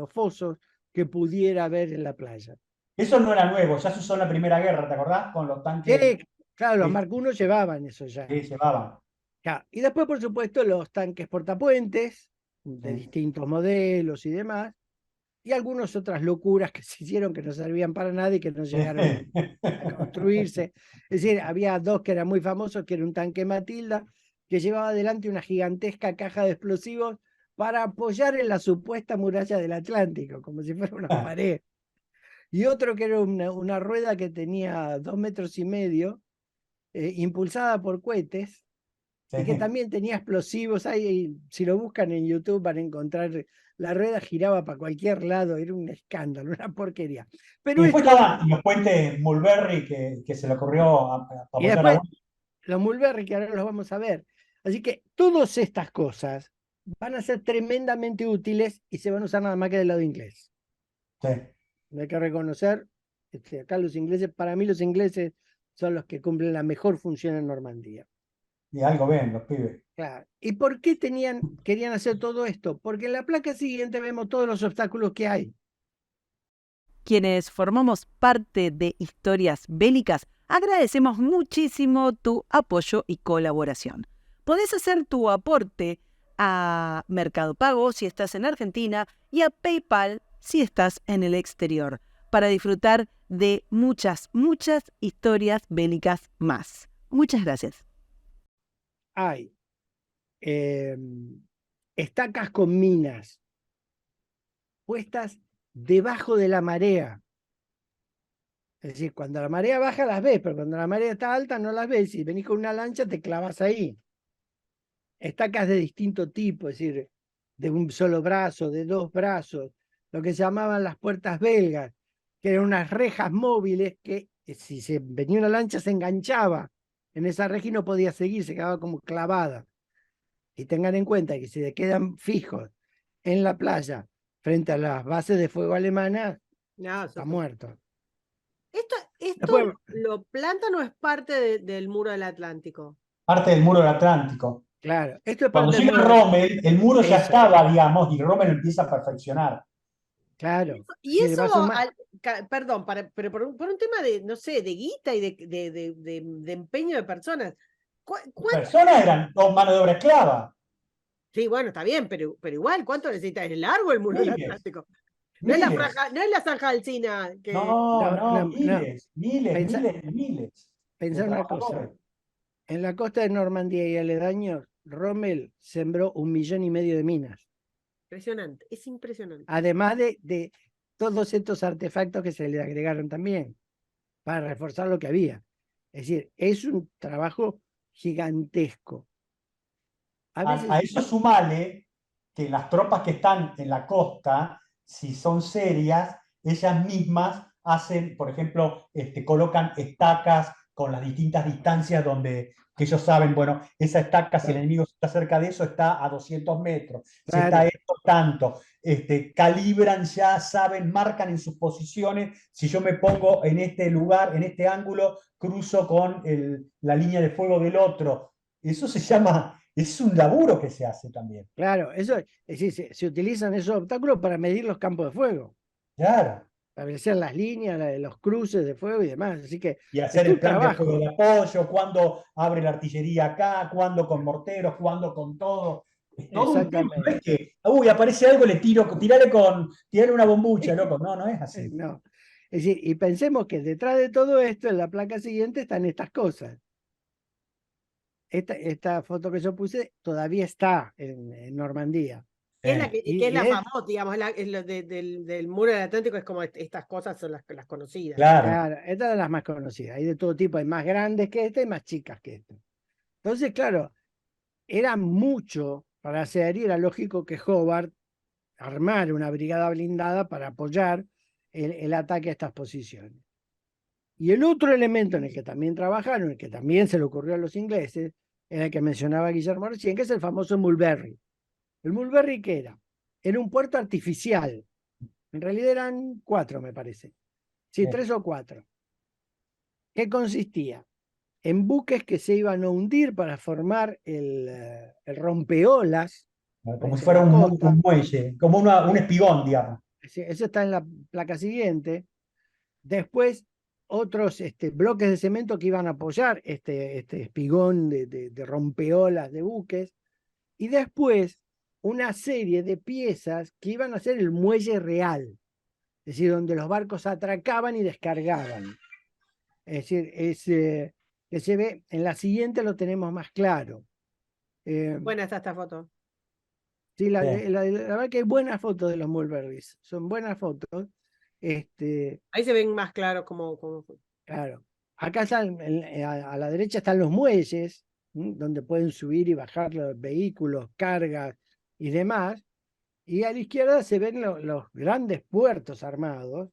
o fosos que pudiera haber en la playa. Eso no era nuevo, ya se usó en la Primera Guerra, ¿te acordás? Con los tanques Que, claro, los que Mark I llevaban eso ya. llevaban. Claro. Y después, por supuesto, los tanques portapuentes de Sí. distintos modelos y demás, y algunas otras locuras que se hicieron que no servían para nada y que no llegaron a construirse. Es decir, había dos que eran muy famosos, que era un tanque Matilda, que llevaba adelante una gigantesca caja de explosivos para apoyar en la supuesta muralla del Atlántico, como si fuera una pared. Y otro que era una rueda que tenía 2,5 metros, impulsada por cohetes, y que Sí. también tenía explosivos. Ahí, si lo buscan en YouTube van a encontrar, la rueda giraba para cualquier lado, era un escándalo, una porquería. Y Pero después esto, estaban los puentes Mulberry que se le ocurrió y apoyar a después uno. los Mulberry, que ahora los vamos a ver. Así que todas estas cosas van a ser tremendamente útiles y se van a usar nada más que del lado inglés. Sí. Hay que reconocer, acá los ingleses, para mí los ingleses son los que cumplen la mejor función en Normandía. Y algo ven los pibes. Claro. ¿Y por qué querían hacer todo esto? Porque en la placa siguiente vemos todos los obstáculos que hay. Quienes formamos parte de Historias Bélicas, agradecemos muchísimo tu apoyo y colaboración. Podés hacer tu aporte a Mercado Pago si estás en Argentina y a PayPal si estás en el exterior, para disfrutar de muchas, muchas historias bélicas más. Muchas gracias. Hay estacas con minas puestas debajo de la marea. Es decir, cuando la marea baja las ves, pero cuando la marea está alta no las ves. Si venís con una lancha te clavas ahí. Estacas de distinto tipo, es decir, de un solo brazo, de dos brazos, lo que se llamaban las puertas belgas, que eran unas rejas móviles que si se venía una lancha se enganchaba en esa reja y no podía seguir, se quedaba como clavada. Y tengan en cuenta que si se quedan fijos en la playa frente a las bases de fuego alemanas, No, está muerto. ¿Esto Después, lo plantan o es parte del muro del Atlántico? Parte del muro del Atlántico. claro, esto es Cuando parte del llega muro. Rommel, el muro ya Eso. estaba, digamos, y Rommel empieza a perfeccionar. Claro. Y Sí, eso, va a sumar- perdón, pero por un tema de, no sé, de guita y de empeño de personas. Las personas eran dos manos de obra esclava. Sí, bueno, está bien, pero igual, ¿cuánto necesita? ¿Es largo el muro del Miles. Atlántico? No es la Miles. franja, no es la zanja alcina que. No, no, miles, Pensa- miles de Pensar una cosa. trabajadores. En la costa de Normandía y aledaños, Rommel sembró 1,5 millones de minas. Impresionante, es impresionante. Además de todos estos artefactos que se le agregaron también, para reforzar lo que había. Es decir, es un trabajo gigantesco. A A veces, eso sumale que las tropas que están en la costa, si son serias, ellas mismas hacen, por ejemplo, colocan estacas con las distintas distancias que ellos saben, bueno, esa estaca, si el enemigo está cerca de eso, está a 200 metros. Si está esto, tanto. Calibran ya, saben, marcan en sus posiciones. Si yo me pongo en este lugar, en este ángulo, cruzo con la línea de fuego del otro. Eso se llama, es un laburo que se hace también. Claro, eso, es decir, se utilizan esos obstáculos para medir los campos de fuego. Claro. Establecer las líneas, los cruces de fuego y demás. Así que y hacer es el plan trabajo. de fuego de apoyo, cuándo abre la artillería acá, cuándo con morteros, cuándo con todo. Es todo un tema, no es que, uy, aparece algo, le tiro, tirale una bombucha, loco. No, no es así. No. Es decir, y pensemos que detrás de todo esto, en la placa siguiente, están estas cosas. Esta foto que yo puse todavía está en Normandía. Que es la famosa, digamos, del muro del Atlántico, es como estas cosas son las conocidas. Claro. Esta es de las más conocidas. Hay de todo tipo, hay más grandes que esta y más chicas que esta. Entonces, claro, era mucho para hacer y era lógico que Hobart armara una brigada blindada para apoyar el ataque a estas posiciones. Y el otro elemento en el que también trabajaron, el que también se le ocurrió a los ingleses, era el que mencionaba Guillermo recién, que es el famoso Mulberry. ¿El Mulberry qué era? Era un puerto artificial. En realidad eran 4, me parece. Sí, 3 o 4. ¿Qué consistía? En buques que se iban a hundir para formar el rompeolas. Como si fuera un muelle, como un espigón, digamos. Eso está en la placa siguiente. Después, otros bloques de cemento que iban a apoyar este espigón de rompeolas de buques. Y después, una serie de piezas que iban a ser el muelle real. Es decir, donde los barcos atracaban y descargaban. Es decir, que se ve, en la siguiente lo tenemos más claro. Buena está esta foto. Sí, la verdad que hay buenas fotos de los Mulberries. Son buenas fotos. Ahí se ven más claros como... Claro. Acá están, a la derecha están los muelles, donde pueden subir y bajar los vehículos, cargas y demás. Y a la izquierda se ven los grandes puertos armados,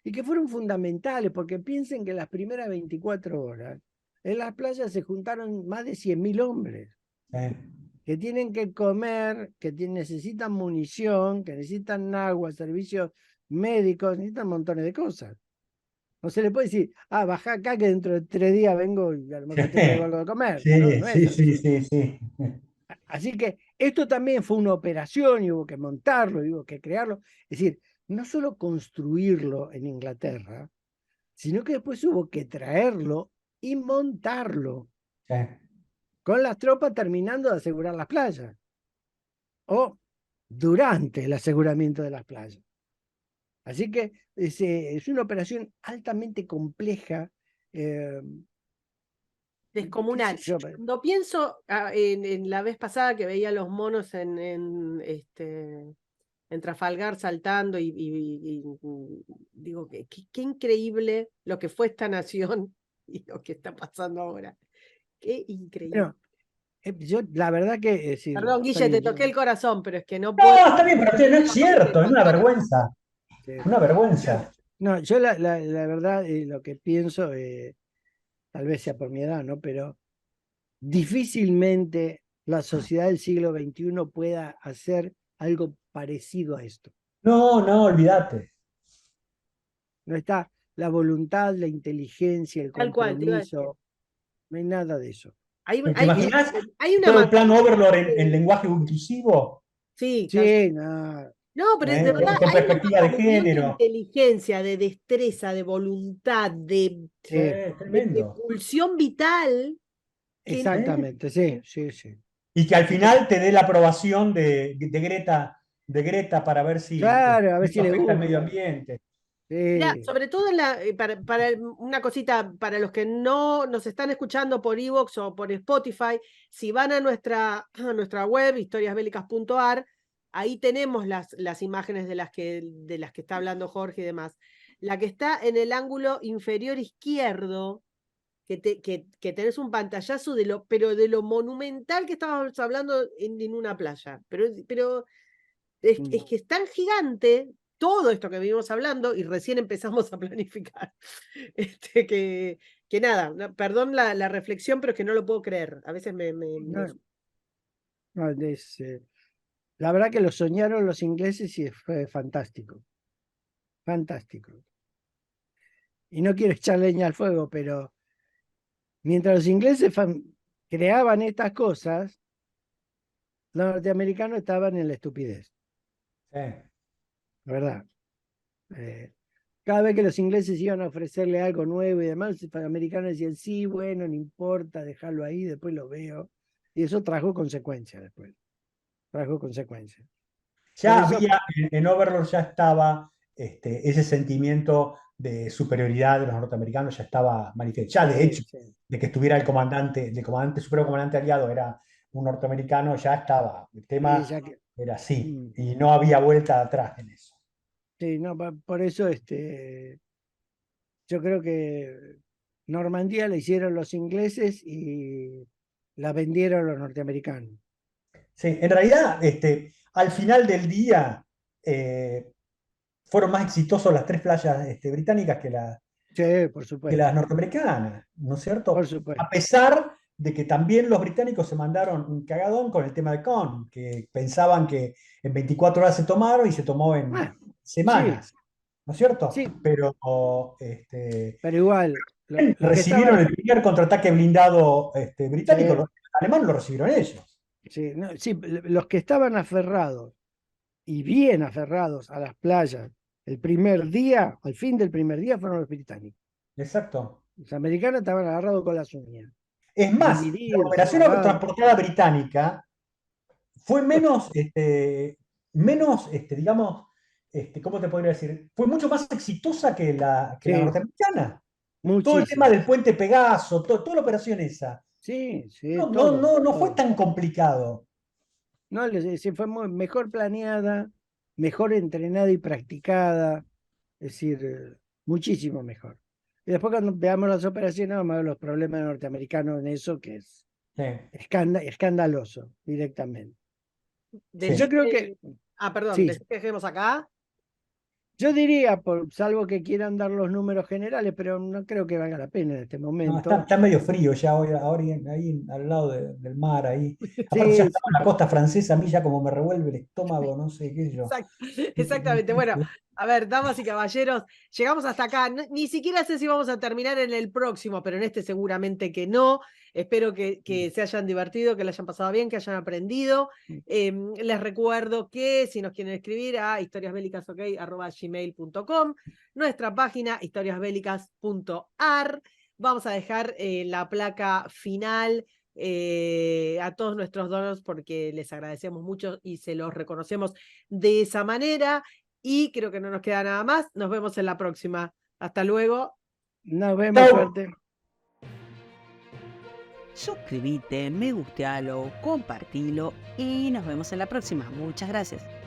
y que fueron fundamentales, porque piensen que en las primeras 24 horas, en las playas se juntaron más de 100.000 hombres. Que tienen que comer, que necesitan munición, que necesitan agua, servicios médicos, necesitan montones de cosas. No se le puede decir, bajá acá que dentro de 3 días vengo y a lo mejor te traigo algo de comer. Sí. Así que esto también fue una operación y hubo que montarlo, y hubo que crearlo. Es decir, no solo construirlo en Inglaterra, sino que después hubo que traerlo y montarlo. Sí. Con las tropas terminando de asegurar las playas. O durante el aseguramiento de las playas. Así que es una operación altamente compleja. Descomunal. Cuando pienso en la vez pasada que veía los monos en Trafalgar saltando y digo, qué increíble lo que fue esta nación y lo que está pasando ahora. Qué increíble. Bueno, yo la verdad que... Perdón, Guille, te toqué el corazón, pero es que no puedo... No, está bien, pero no es cierto, es una vergüenza. Sí. Una vergüenza. No, yo la verdad lo que pienso, tal vez sea por mi edad, ¿no? Pero difícilmente la sociedad del siglo XXI pueda hacer algo parecido a esto. No, olvídate. No está la voluntad, la inteligencia, el compromiso, no hay nada de eso. ¿Te imaginas todo el plan Overlord en lenguaje inclusivo? Sí, no. No, pero de verdad con hay perspectiva de género. De inteligencia, de destreza, de voluntad, de pulsión vital. Exactamente, sí. Y que al final te dé la aprobación de Greta para ver si, claro, a ver si le gusta el medio ambiente. Mira, sobre todo para una cosita, para los que no nos están escuchando por iVoox o por Spotify, si van a nuestra web, historiasbélicas.ar, ahí tenemos las imágenes de las que está hablando Jorge y demás. La que está en el ángulo inferior izquierdo, que tenés un pantallazo pero de lo monumental que estábamos hablando en una playa. Pero es que es tan gigante todo esto que venimos hablando y recién empezamos a planificar. Que nada, perdón la reflexión, pero es que no lo puedo creer. A veces No, no, la verdad que lo soñaron los ingleses y fue fantástico. Fantástico. Y no quiero echar leña al fuego, pero mientras los ingleses creaban estas cosas, los norteamericanos estaban en la estupidez, Sí. ¿verdad? Cada vez que los ingleses iban a ofrecerle algo nuevo y demás, los americanos decían, sí, bueno, no importa, dejarlo ahí, después lo veo. Y eso trajo consecuencias después. Trajo consecuencias. Ya Por eso, había, en Overlord ya estaba ese sentimiento de superioridad de los norteamericanos, ya estaba manifiesto. Ya de hecho, sí. de que estuviera el comandante supremo comandante aliado era un norteamericano, ya estaba. El Sí, tema ya que, era así, mm, y no había vuelta atrás en eso. sí, no, por eso yo creo que Normandía la hicieron los ingleses y la vendieron los norteamericanos. Sí, en realidad, al final del día, fueron más exitosos las tres playas británicas Sí, por que las supuesto, norteamericanas, ¿no es por cierto? A supuesto. pesar de que también los británicos se mandaron un cagadón con el tema de Con, que pensaban que en 24 horas se tomaron y se tomó en Ah, sí, semanas, ¿no es cierto? sí, Pero pero igual, los que recibieron estaban, el primer contraataque blindado sí, británico, los alemanes lo recibieron ellos. sí, sí, los que estaban aferrados y bien aferrados a las playas el primer día, al fin del primer día, fueron los británicos. Exacto. Los americanos estaban agarrados con las uñas, Es más, la divididos, operación separados. transportada británica fue menos, digamos, ¿cómo te podría decir? Fue mucho más exitosa que la Sí, norteamericana. Todo el tema muchísimo. del puente Pegaso, toda la operación esa, Sí, sí, no, no, todo, no, no fue todo. tan complicado. No, sí, fue mejor planeada, mejor entrenada y practicada, es decir, muchísimo mejor. Y después cuando veamos las operaciones vamos a ver los problemas norteamericanos en eso, que es Sí, escandaloso directamente. sí. Yo creo que, Perdón, sí, ¿decís que dejemos acá? yo diría, salvo que quieran dar los números generales, pero no creo que valga la pena en este No, está, momento. está medio frío ya hoy, ahora ahí al lado del mar, ahí. Aparte ya Sí, estaba en la costa francesa, a mí ya como me revuelve el estómago, no sé qué sé yo. Exactamente. Bueno, a ver, damas y caballeros, llegamos hasta acá. Ni siquiera sé si vamos a terminar en el próximo, pero en este seguramente que no. Espero que se hayan divertido, que lo hayan pasado bien, que hayan aprendido. Les recuerdo que si nos quieren escribir a historiasbélicasok@gmail.com, nuestra página historiasbélicas.ar. Vamos a dejar la placa final a todos nuestros donos porque les agradecemos mucho y se los reconocemos de esa manera. Y creo que no nos queda nada más. Nos vemos en la próxima. Hasta luego. nos vemos, Chau. suerte. Suscríbete, me gustealo, compartilo y nos vemos en la próxima. Muchas gracias.